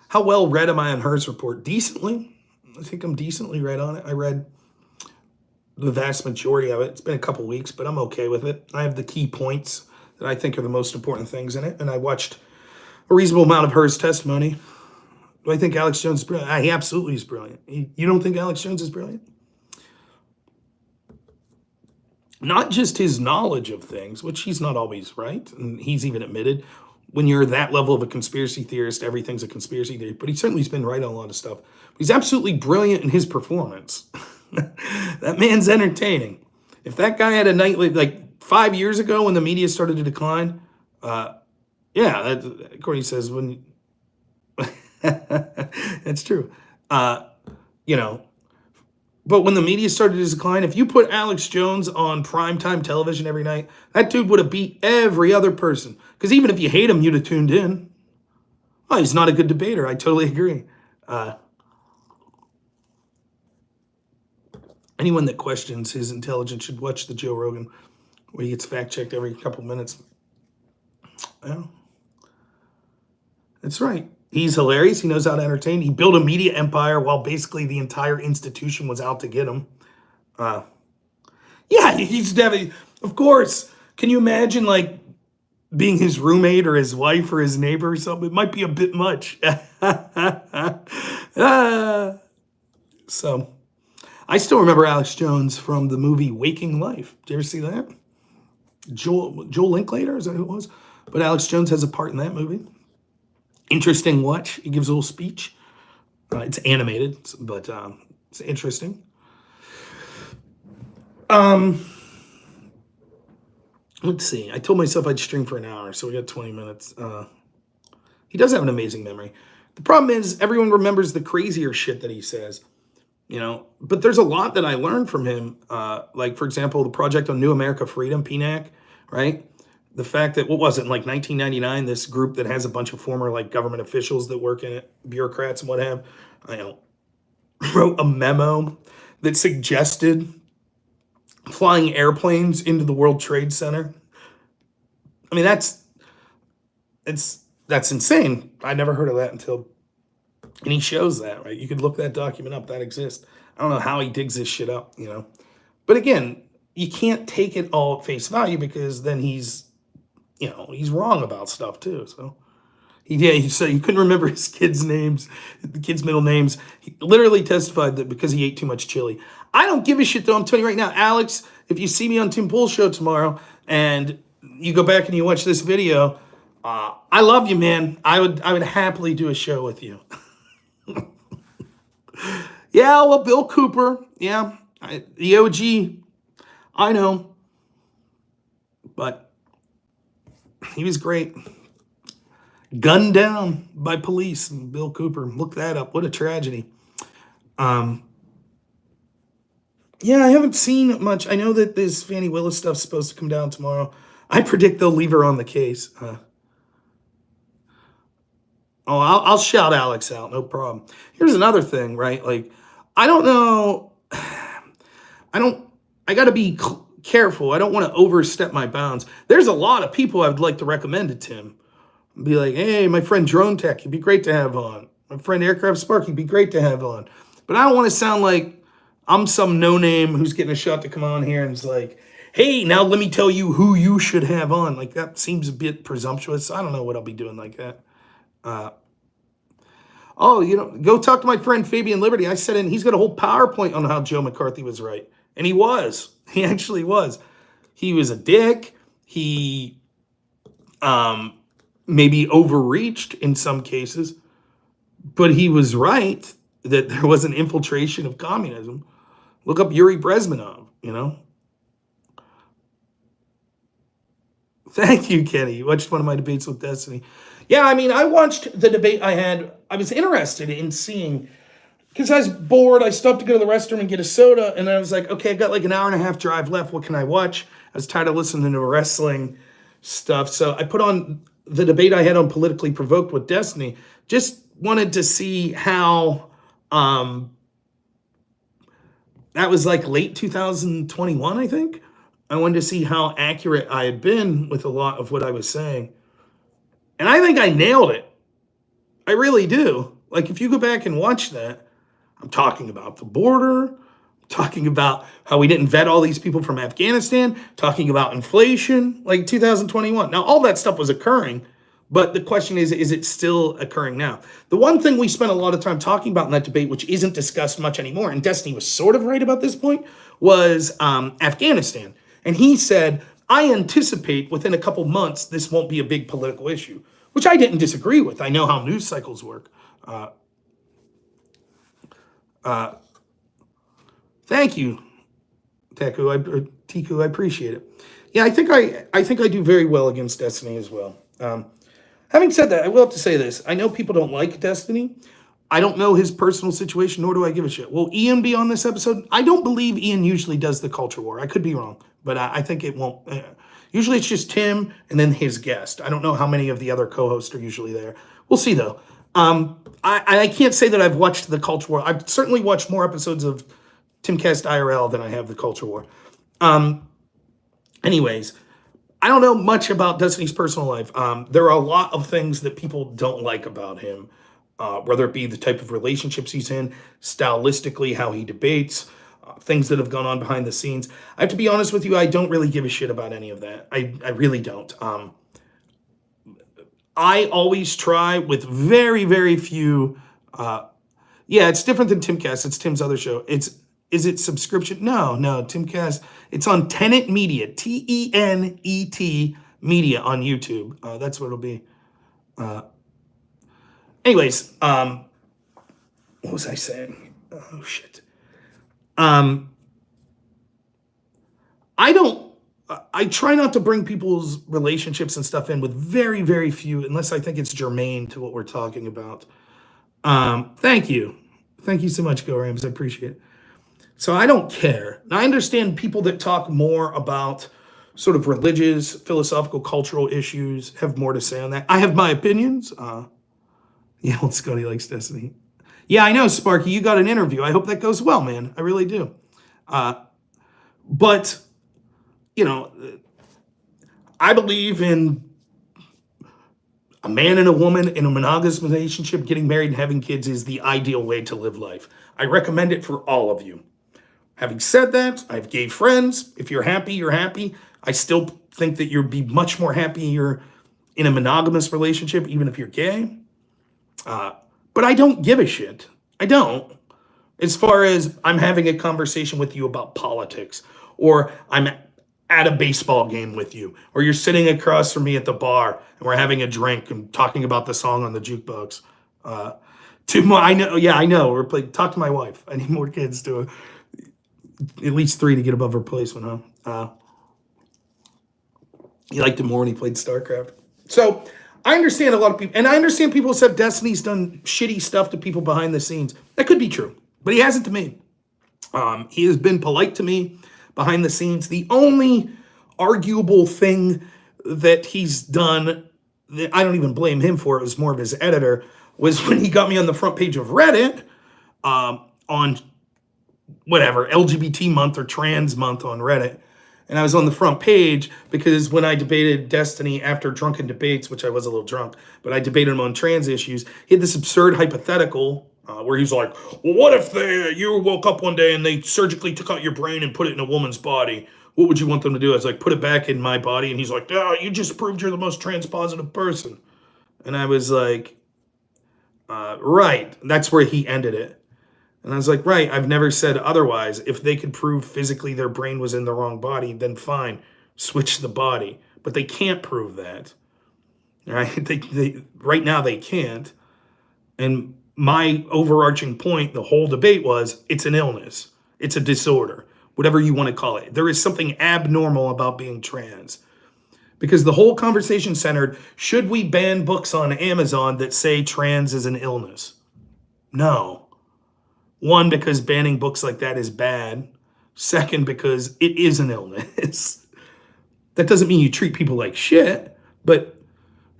How well read am I on Hers Report? Decently. I think I'm decently read on it. I read the vast majority of it. It's been a couple weeks, but I'm okay with it. I have the key points that I think are the most important things in it. And I watched a reasonable amount of Hers testimony. Do I think Alex Jones is brilliant? He absolutely is brilliant. You don't think Alex Jones is brilliant? Not just his knowledge of things, which he's not always right, and he's even admitted when you're that level of a conspiracy theorist, everything's a conspiracy theory, but he certainly's been right on a lot of stuff. He's absolutely brilliant in his performance. That man's entertaining. If that guy had a night like 5 years ago when the media started to decline, yeah, Courtney says when that's true. You know, but when the media started to decline, if you put Alex Jones on primetime television every night, that dude would have beat every other person. Because even if you hate him, you'd have tuned in. Oh, he's not a good debater. I totally agree. Anyone that questions his intelligence should watch the Joe Rogan, where he gets fact-checked every couple minutes. Well, that's right. He's hilarious. He knows how to entertain. He built a media empire while basically the entire institution was out to get him. Yeah, he's definitely, of course. Can you imagine, like, being his roommate or his wife or his neighbor or something? It might be a bit much. So, I still remember Alex Jones from the movie Waking Life. Did you ever see that? Joel Linklater, is that who it was? But Alex Jones has a part in that movie. Interesting watch. He gives a little speech. It's animated, but it's interesting. Let's see. I told myself I'd stream for an hour, so we got 20 minutes. He does have an amazing memory. The problem is everyone remembers the crazier shit that he says, you know. But there's a lot that I learned from him. Like, for example, the Project on New America Freedom, PNAC, right? The fact that, what was it, in like 1999, this group that has a bunch of former like government officials that work in it, bureaucrats and what have, wrote a memo that suggested flying airplanes into the World Trade Center. I mean, that's insane. I never heard of that until, and he shows that, right? You could look that document up, that exists. I don't know how he digs this shit up, you know. But again, you can't take it all at face value because then he's wrong about stuff too. So so you couldn't remember his kids' names, the kids' middle names. He literally testified that because he ate too much chili. I don't give a shit though. I'm telling you right now, Alex, if you see me on Tim Pool's show tomorrow and you go back and you watch this video, I love you, man. I would happily do a show with you. Yeah, well, Bill Cooper. Yeah, the OG. I know. But he was great. Gunned down by police. Bill Cooper. Look that up. What a tragedy. Yeah, I haven't seen much. I know that this Fannie Willis stuff's supposed to come down tomorrow. I predict they'll leave her on the case. I'll shout Alex out. No problem. Here's another thing, right? Like, I don't know. I got to be careful. I don't want to overstep my bounds. There's a lot of people I would like to recommend to Tim. Be like, hey, my friend Drone Tech, he'd be great to have on. My friend Aircraft Spark, he'd be great to have on. But I don't want to sound like I'm some no-name who's getting a shot to come on here and it's like, hey, now let me tell you who you should have on. Like, that seems a bit presumptuous. I don't know what I'll be doing like that. Go talk to my friend Fabian Liberty. I said, he's got a whole PowerPoint on how Joe McCarthy was right. And he was. He actually was. He was a dick. He maybe overreached in some cases. But he was right that there was an infiltration of communism. Look up Yuri Brezhnev, you know. Thank you, Kenny. You watched one of my debates with Destiny. Yeah, I mean, I watched the debate I had. I was interested in seeing, because I was bored. I stopped to go to the restroom and get a soda, and I was like, okay, I've got like an hour and a half drive left. What can I watch? I was tired of listening to wrestling stuff, so I put on the debate I had on Politically Provoked with Destiny. Just wanted to see how that was like late 2021, I think. I wanted to see how accurate I had been with a lot of what I was saying. And I think I nailed it. I really do. Like, if you go back and watch that, I'm talking about the border, I'm talking about how we didn't vet all these people from Afghanistan, talking about inflation, like 2021. Now, all that stuff was occurring, But the question is it still occurring now? The one thing we spent a lot of time talking about in that debate, which isn't discussed much anymore, and Destiny was sort of right about this point, was Afghanistan. And he said, I anticipate within a couple months this won't be a big political issue, which I didn't disagree with. I know how news cycles work. Thank you, Tiku. I appreciate it. Yeah, I think I do very well against Destiny as well. Having said that, I will have to say this. I know people don't like Destiny. I don't know his personal situation, nor do I give a shit. Will Ian be on this episode? I don't believe Ian usually does the culture war. I could be wrong, but I think it won't. Usually it's just Tim and then his guest. I don't know how many of the other co-hosts are usually there. We'll see, though. I can't say that I've watched the culture war. I've certainly watched more episodes of Timcast IRL than I have the culture war. Anyways, I don't know much about Destiny's personal life. There are a lot of things that people don't like about him, whether it be the type of relationships he's in, stylistically, how he debates, things that have gone on behind the scenes. I have to be honest with you, I don't really give a shit about any of that. I really don't. I always try with very, very few. Yeah, it's different than Timcast. It's Tim's other show. Is it subscription? No, Timcast. It's on Tenet Media, Tenet Media on YouTube. That's what it'll be. Anyways, what was I saying? Oh shit. I try not to bring people's relationships and stuff in with very, very few, unless I think it's germane to what we're talking about. Thank you. Thank you so much, Go Rams. I appreciate it. So I don't care. Now, I understand people that talk more about sort of religious, philosophical, cultural issues have more to say on that. I have my opinions. Yeah, old Scotty likes Destiny. Yeah, I know, Sparky. You got an interview. I hope that goes well, man. I really do. But, you know, I believe in a man and a woman in a monogamous relationship, getting married and having kids is the ideal way to live life. I recommend it for all of you. Having said that, I have gay friends. If you're happy, you're happy. I still think that you'd be much more happier in a monogamous relationship, even if you're gay. But I don't give a shit. I don't. As far as I'm having a conversation with you about politics, or I'm at a baseball game with you, or you're sitting across from me at the bar and we're having a drink and talking about the song on the jukebox. I know. Talk to my wife. I need more kids to at least 3 to get above replacement, huh? He liked him more when he played StarCraft. So I understand a lot of people, and I understand people said Destiny's done shitty stuff to people behind the scenes. That could be true, but he hasn't to me. He has been polite to me behind the scenes. The only arguable thing that he's done that I don't even blame him for, it was more of his editor, was when he got me on the front page of Reddit on whatever, LGBT month or trans month on Reddit. And I was on the front page because when I debated Destiny after drunken debates, which I was a little drunk, but I debated him on trans issues, he had this absurd hypothetical where he's like, well, what if you woke up one day and they surgically took out your brain and put it in a woman's body? What would you want them to do? I was like, put it back in my body. And he's like, oh, you just proved you're the most trans-positive person. And I was like, right. That's where he ended it. And I was like, right, I've never said otherwise. If they could prove physically their brain was in the wrong body, then fine, switch the body. But they can't prove that. Right? Right now they can't. And my overarching point, the whole debate was, it's an illness. It's a disorder, whatever you want to call it. There is something abnormal about being trans. Because the whole conversation centered, should we ban books on Amazon that say trans is an illness? No. One, because banning books like that is bad. Second, because it is an illness. That doesn't mean you treat people like shit. But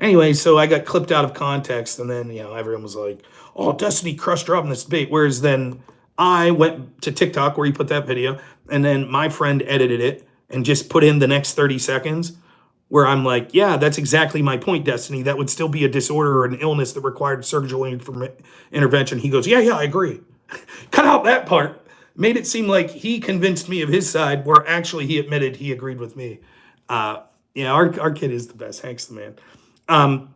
anyway, so I got clipped out of context. And then, everyone was like, oh, Destiny crushed her up in this debate. Whereas then I went to TikTok where he put that video. And then my friend edited it and just put in the next 30 seconds where I'm like, yeah, that's exactly my point, Destiny. That would still be a disorder or an illness that required surgical intervention. He goes, yeah, I agree. Cut out that part. Made it seem like he convinced me of his side, where actually he admitted he agreed with me. Our kid is the best. Hank's the man.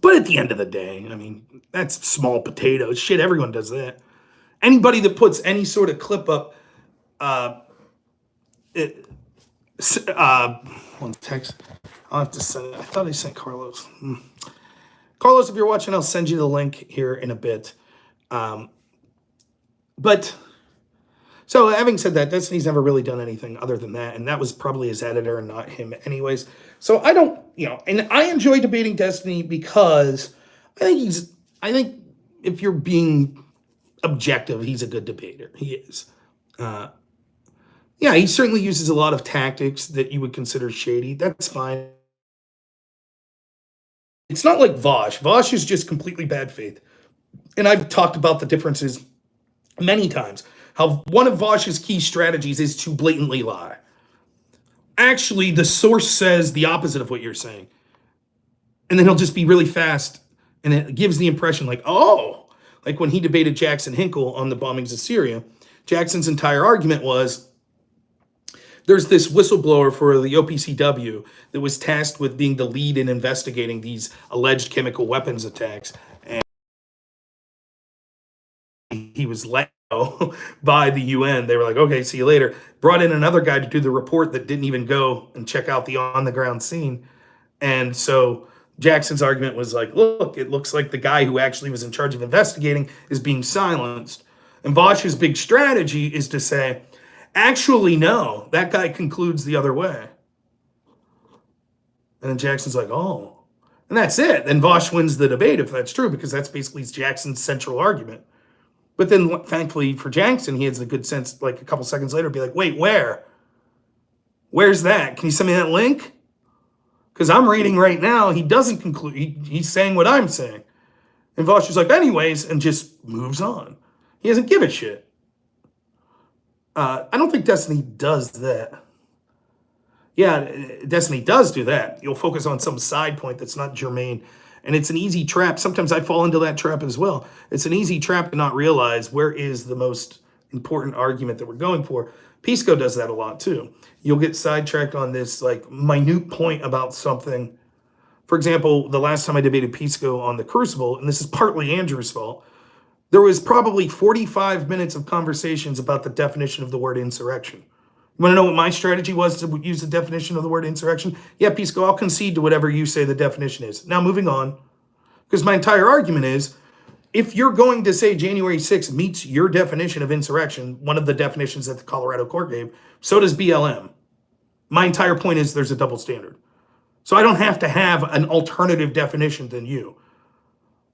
But at the end of the day, I mean, that's small potatoes. Shit, everyone does that. Anybody that puts any sort of clip up, uh, it, one text. I'll have to send it. I thought I sent Carlos. Carlos, if you're watching, I'll send you the link here in a bit. But so having said that, Destiny's never really done anything other than that, and that was probably his editor and not him anyways. So I don't, and I enjoy debating Destiny because I think if you're being objective, he's a good debater. He is. Yeah, he certainly uses a lot of tactics that you would consider shady. That's fine. It's not like Vaush. Vaush is just completely bad faith. And I've talked about the differences many times. How one of Vaush's key strategies is to blatantly lie. Actually, the source says the opposite of what you're saying. And then he'll just be really fast. And it gives the impression like, oh, like when he debated Jackson Hinkle on the bombings of Syria, Jackson's entire argument was there's this whistleblower for the OPCW that was tasked with being the lead in investigating these alleged chemical weapons attacks. And he was let go by the UN. They were like, okay, see you later. Brought in another guy to do the report that didn't even go and check out the on-the-ground scene. And so Jackson's argument was like, look, it looks like the guy who actually was in charge of investigating is being silenced. And Vaush's big strategy is to say, actually, no, that guy concludes the other way. And then Jackson's like, oh. And that's it. Then Vaush wins the debate if that's true, because that's basically Jackson's central argument. But then, thankfully for Jackson, he has the good sense, like a couple seconds later, be like, wait, where? Where's that? Can you send me that link? Because I'm reading right now, he doesn't conclude. He's saying what I'm saying. And Vaush is like, anyways, and just moves on. He doesn't give a shit. I don't think Destiny does that. Yeah, Destiny does do that. You'll focus on some side point that's not germane. And it's an easy trap. Sometimes I fall into that trap as well. It's an easy trap to not realize where is the most important argument that we're going for. Pisco does that a lot too. You'll get sidetracked on this like minute point about something. For example, the last time I debated Pisco on the Crucible, and this is partly Andrew's fault, there was probably 45 minutes of conversations about the definition of the word insurrection. You want to know what my strategy was to use the definition of the word insurrection? Yeah, Pisco, I'll concede to whatever you say the definition is. Now, moving on, because my entire argument is, if you're going to say January 6th meets your definition of insurrection, one of the definitions that the Colorado court gave, so does BLM. My entire point is there's a double standard. So I don't have to have an alternative definition than you.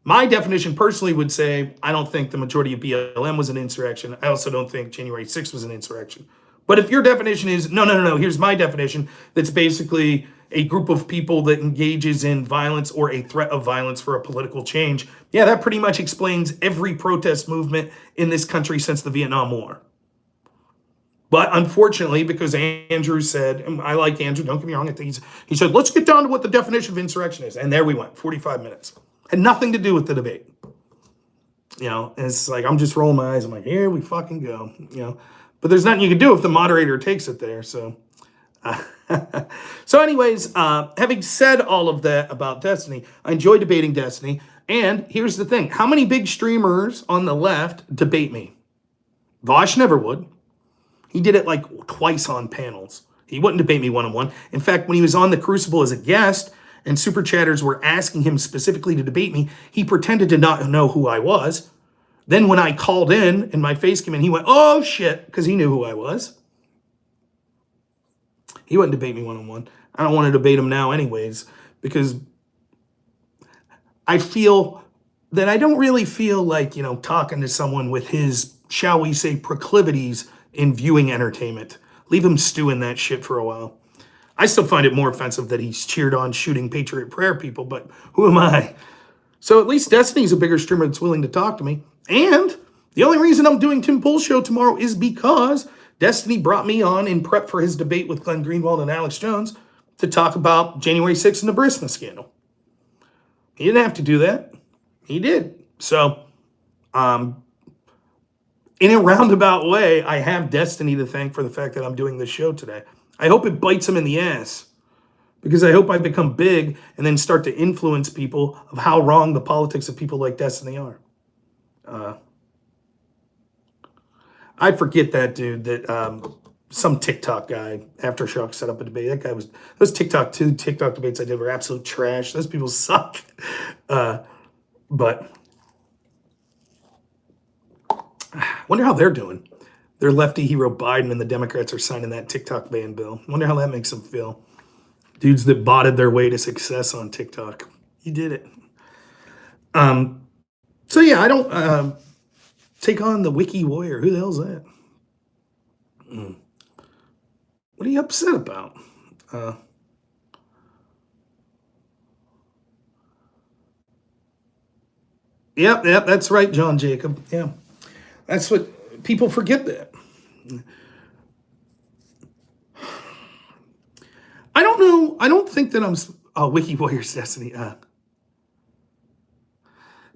My definition personally would say, I don't think the majority of BLM was an insurrection. I also don't think January 6th was an insurrection. But if your definition is, no, here's my definition, that's basically a group of people that engages in violence or a threat of violence for a political change, yeah, that pretty much explains every protest movement in this country since the Vietnam War. But unfortunately, because Andrew said, and I like Andrew, don't get me wrong, I think he said, let's get down to what the definition of insurrection is. And there we went, 45 minutes. Had nothing to do with the debate. And it's like, I'm just rolling my eyes. I'm like, here we fucking go. But there's nothing you can do if the moderator takes it there. So, so anyways, having said all of that about Destiny, I enjoy debating Destiny. And here's the thing. How many big streamers on the left debate me? Vaush never would. He did it like twice on panels. He wouldn't debate me one-on-one. In fact, when he was on the Crucible as a guest, and super chatters were asking him specifically to debate me, he pretended to not know who I was. Then when I called in and my face came in, he went, oh shit, because he knew who I was. He wouldn't debate me one-on-one. I don't want to debate him now anyways, because I feel that I don't really feel like, talking to someone with his, shall we say, proclivities in viewing entertainment. Leave him stew in that shit for a while. I still find it more offensive that he's cheered on shooting Patriot Prayer people, but who am I? So at least Destiny's a bigger streamer that's willing to talk to me. And the only reason I'm doing Tim Pool's show tomorrow is because Destiny brought me on in prep for his debate with Glenn Greenwald and Alex Jones to talk about January 6th and the Burisma scandal. He didn't have to do that. He did. So, in a roundabout way, I have Destiny to thank for the fact that I'm doing this show today. I hope it bites him in the ass, because I hope I become big and then start to influence people of how wrong the politics of people like Destiny are. I forget that dude that some TikTok guy, Aftershock, set up a debate. That guy was, those TikTok debates I did were absolute trash. Those people suck. But wonder how they're doing. Their lefty hero Biden and the Democrats are signing that TikTok ban bill. Wonder how that makes them feel. Dudes that botted their way to success on TikTok. You did it. So yeah, I don't take on the Wiki Warrior. Who the hell's that? What are you upset about? Yep, that's right, John Jacob. Yeah, that's what people forget that. I don't know. I don't think that I'm Wiki Warrior's Destiny.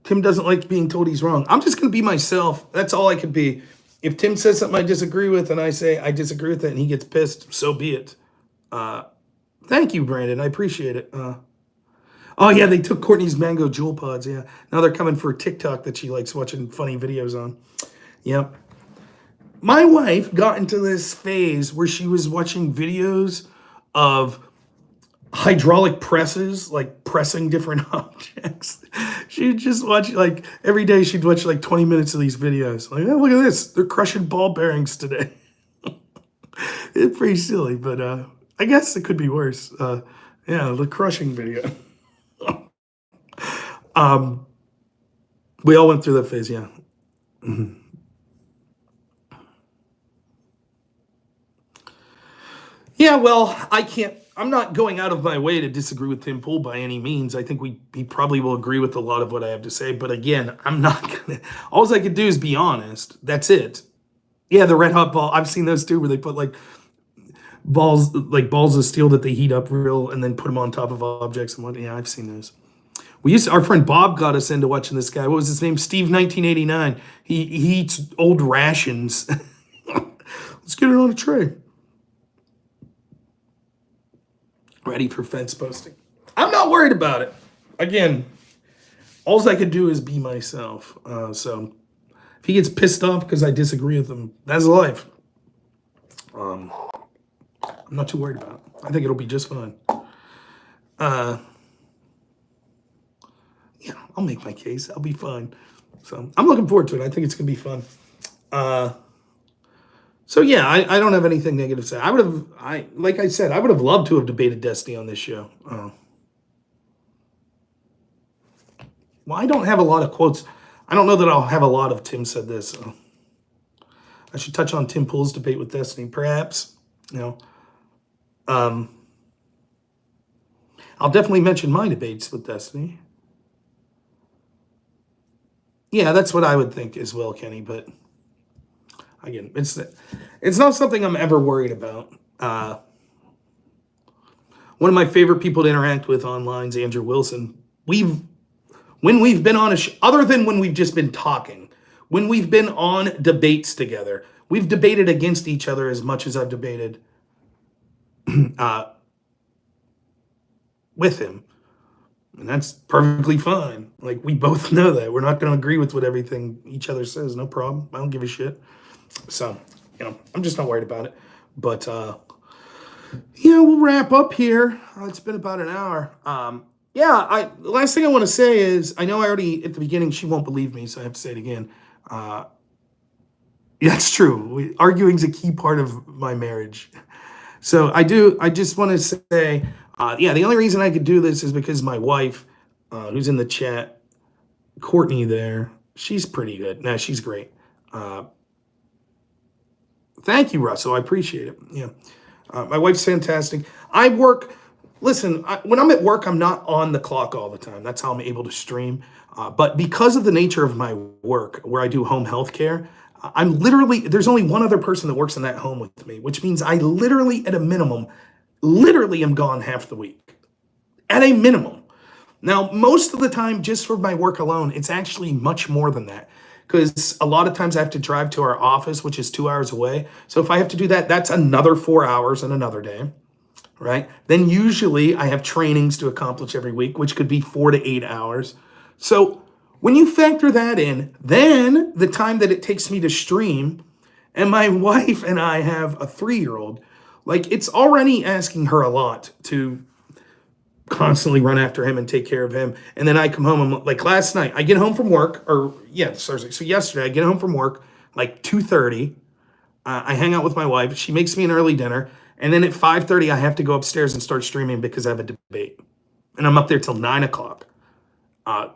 Tim doesn't like being told he's wrong. I'm just going to be myself. That's all I could be. If Tim says something I disagree with and I say I disagree with it and he gets pissed, so be it. Thank you, Brandon. I appreciate it. Oh, yeah, they took Courtney's mango jewel pods. Yeah. Now they're coming for TikTok that she likes watching funny videos on. Yep. My wife got into this phase where she was watching videos of hydraulic presses, like pressing different objects. She'd just watch, like, every day she'd watch like 20 minutes of these videos. Like, oh, look at this. They're crushing ball bearings today. It's pretty silly, but I guess it could be worse. Yeah, the crushing video. We all went through that phase, yeah. Mm-hmm. Yeah, well, I'm not going out of my way to disagree with Tim Pool by any means. I think he probably will agree with a lot of what I have to say. But again, I'm not gonna, all I could do is be honest. That's it. Yeah, the red hot ball. I've seen those too, where they put like balls of steel that they heat up real and then put them on top of objects and whatnot. Yeah, I've seen those. Our friend Bob got us into watching this guy. What was his name? Steve 1989. He eats old rations. Let's get it on a tray. Ready for fence posting. I'm not worried about it. Again, all I could do is be myself. So if he gets pissed off because I disagree with him, that's life. I'm not too worried about it. I think it'll be just fine. Yeah, I'll make my case. I'll be fine. So I'm looking forward to it. I think it's gonna be fun. So yeah, I don't have anything negative to say. Like I said, I would have loved to have debated Destiny on this show. Well, I don't have a lot of quotes. I don't know that I'll have a lot of Tim said this. I should touch on Tim Pool's debate with Destiny, perhaps. I'll definitely mention my debates with Destiny. Yeah, that's what I would think as well, Kenny. But again, it's not something I'm ever worried about. One of my favorite people to interact with online is Andrew Wilson. When we've been on other than when we've just been talking, when we've been on debates together, we've debated against each other as much as I've debated with him. And that's perfectly fine. Like, we both know that. We're not going to agree with what everything each other says. No problem. I don't give a shit. So, I'm just not worried about it. But, we'll wrap up here. It's been about an hour. The last thing I want to say is, I know I already, at the beginning, she won't believe me, so I have to say it again. That's true. Arguing's a key part of my marriage. So I just want to say, the only reason I could do this is because my wife, who's in the chat, Courtney there, she's pretty good. No, she's great. Thank you, Russell. I appreciate it. Yeah. My wife's fantastic. When I'm at work, I'm not on the clock all the time. That's how I'm able to stream. But because of the nature of my work, where I do home health care, there's only one other person that works in that home with me, which means I literally, at a minimum, am gone half the week. At a minimum. Now, most of the time, just for my work alone, it's actually much more than that. Because a lot of times I have to drive to our office, which is 2 hours away. So if I have to do that, that's another 4 hours in another day. right? Then usually I have trainings to accomplish every week, which could be 4 to 8 hours. So when you factor that in, then the time that it takes me to stream, and my wife and I have a 3-year-old, like it's already asking her a lot to constantly run after him and take care of him. And then I come home, I'm like last night, I get home from work, or yeah, Thursday. So yesterday I get home from work like 2:30. I hang out with my wife. She makes me an early dinner. And then at 5:30, I have to go upstairs and start streaming because I have a debate. And I'm up there till 9 o'clock. Uh,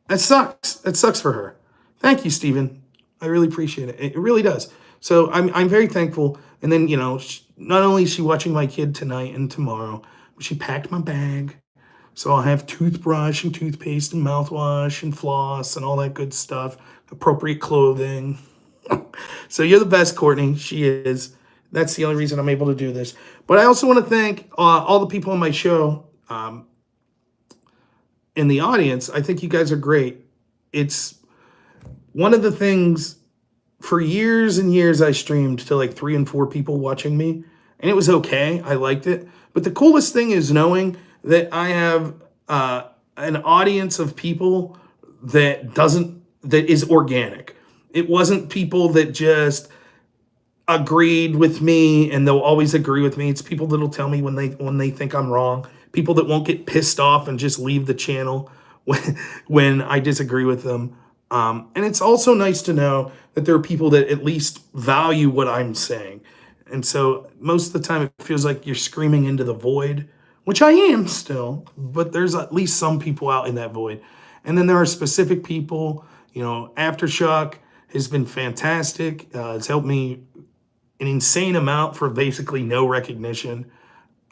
that sucks. That sucks for her. Thank you, Stephen. I really appreciate it. It really does. So I'm very thankful. And then, not only is she watching my kid tonight and tomorrow, but she packed my bag. So I'll have toothbrush and toothpaste and mouthwash and floss and all that good stuff, appropriate clothing. So you're the best, Courtney. She is. That's the only reason I'm able to do this. But I also want to thank all the people on my show in the audience. I think you guys are great. It's one of the things, for years and years I streamed to like 3 and 4 people watching me, and it was okay. I liked it. But the coolest thing is knowing that I have an audience of people that is organic. It wasn't people that just agreed with me and they'll always agree with me. It's people that'll tell me when they think I'm wrong. People that won't get pissed off and just leave the channel when I disagree with them. And it's also nice to know that there are people that at least value what I'm saying. And so most of the time it feels like you're screaming into the void, which I am still, but there's at least some people out in that void. And then there are specific people, Aftershock has been fantastic. It's helped me an insane amount for basically no recognition.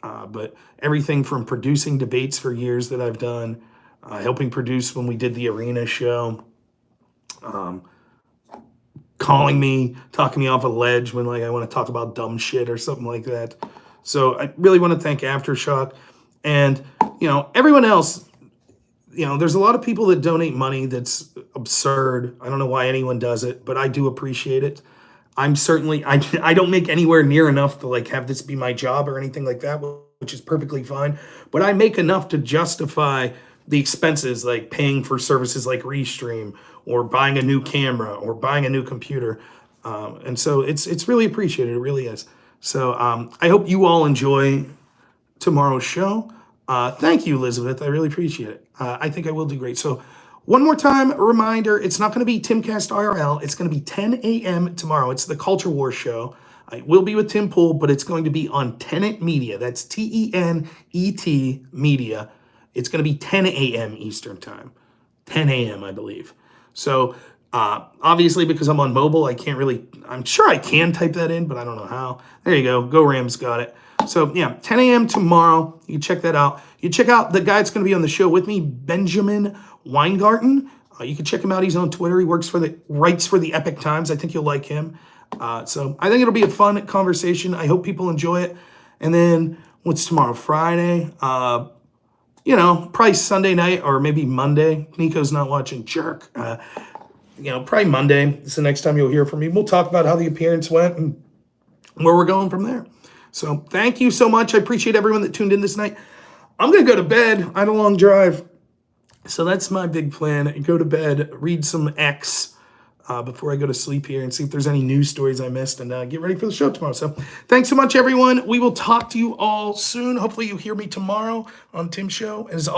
But everything from producing debates for years that I've done, helping produce when we did the arena show, calling me, talking me off a ledge when I want to talk about dumb shit or something like that. So I really want to thank Aftershock and, everyone else. There's a lot of people that donate money that's absurd. I don't know why anyone does it, but I do appreciate it. I'm certainly, I don't make anywhere near enough to have this be my job or anything like that, which is perfectly fine. But I make enough to justify the expenses, like paying for services like Restream or buying a new camera or buying a new computer. And so it's really appreciated. It really is. So I hope you all enjoy tomorrow's show. Thank you, Elizabeth. I really appreciate it. I think I will do great. So one more time, a reminder, it's not going to be Timcast IRL. It's going to be 10 a.m. tomorrow. It's the Culture War show. It will be with Tim Pool, but it's going to be on Tenet Media. That's Tenet Media. It's going to be 10 a.m. Eastern Time. 10 a.m., I believe. So obviously, because I'm on mobile, I'm sure I can type that in, but I don't know how. There you go. Go Rams, got it. So yeah, 10 a.m. tomorrow. You can check that out. You check out the guy that's going to be on the show with me, Benjamin Weingarten. You can check him out. He's on Twitter. He writes for the Epic Times. I think you'll like him. So I think it'll be a fun conversation. I hope people enjoy it. And then what's tomorrow? Friday. Probably Sunday night or maybe Monday. Nico's not watching. Jerk. Probably Monday. It's the next time you'll hear from me. We'll talk about how the appearance went and where we're going from there. So thank you so much. I appreciate everyone that tuned in this night. I'm going to go to bed. I had a long drive. So that's my big plan. Go to bed, read some X before I go to sleep here and see if there's any news stories I missed and get ready for the show tomorrow. So thanks so much, everyone. We will talk to you all soon. Hopefully you hear me tomorrow on Tim's show. As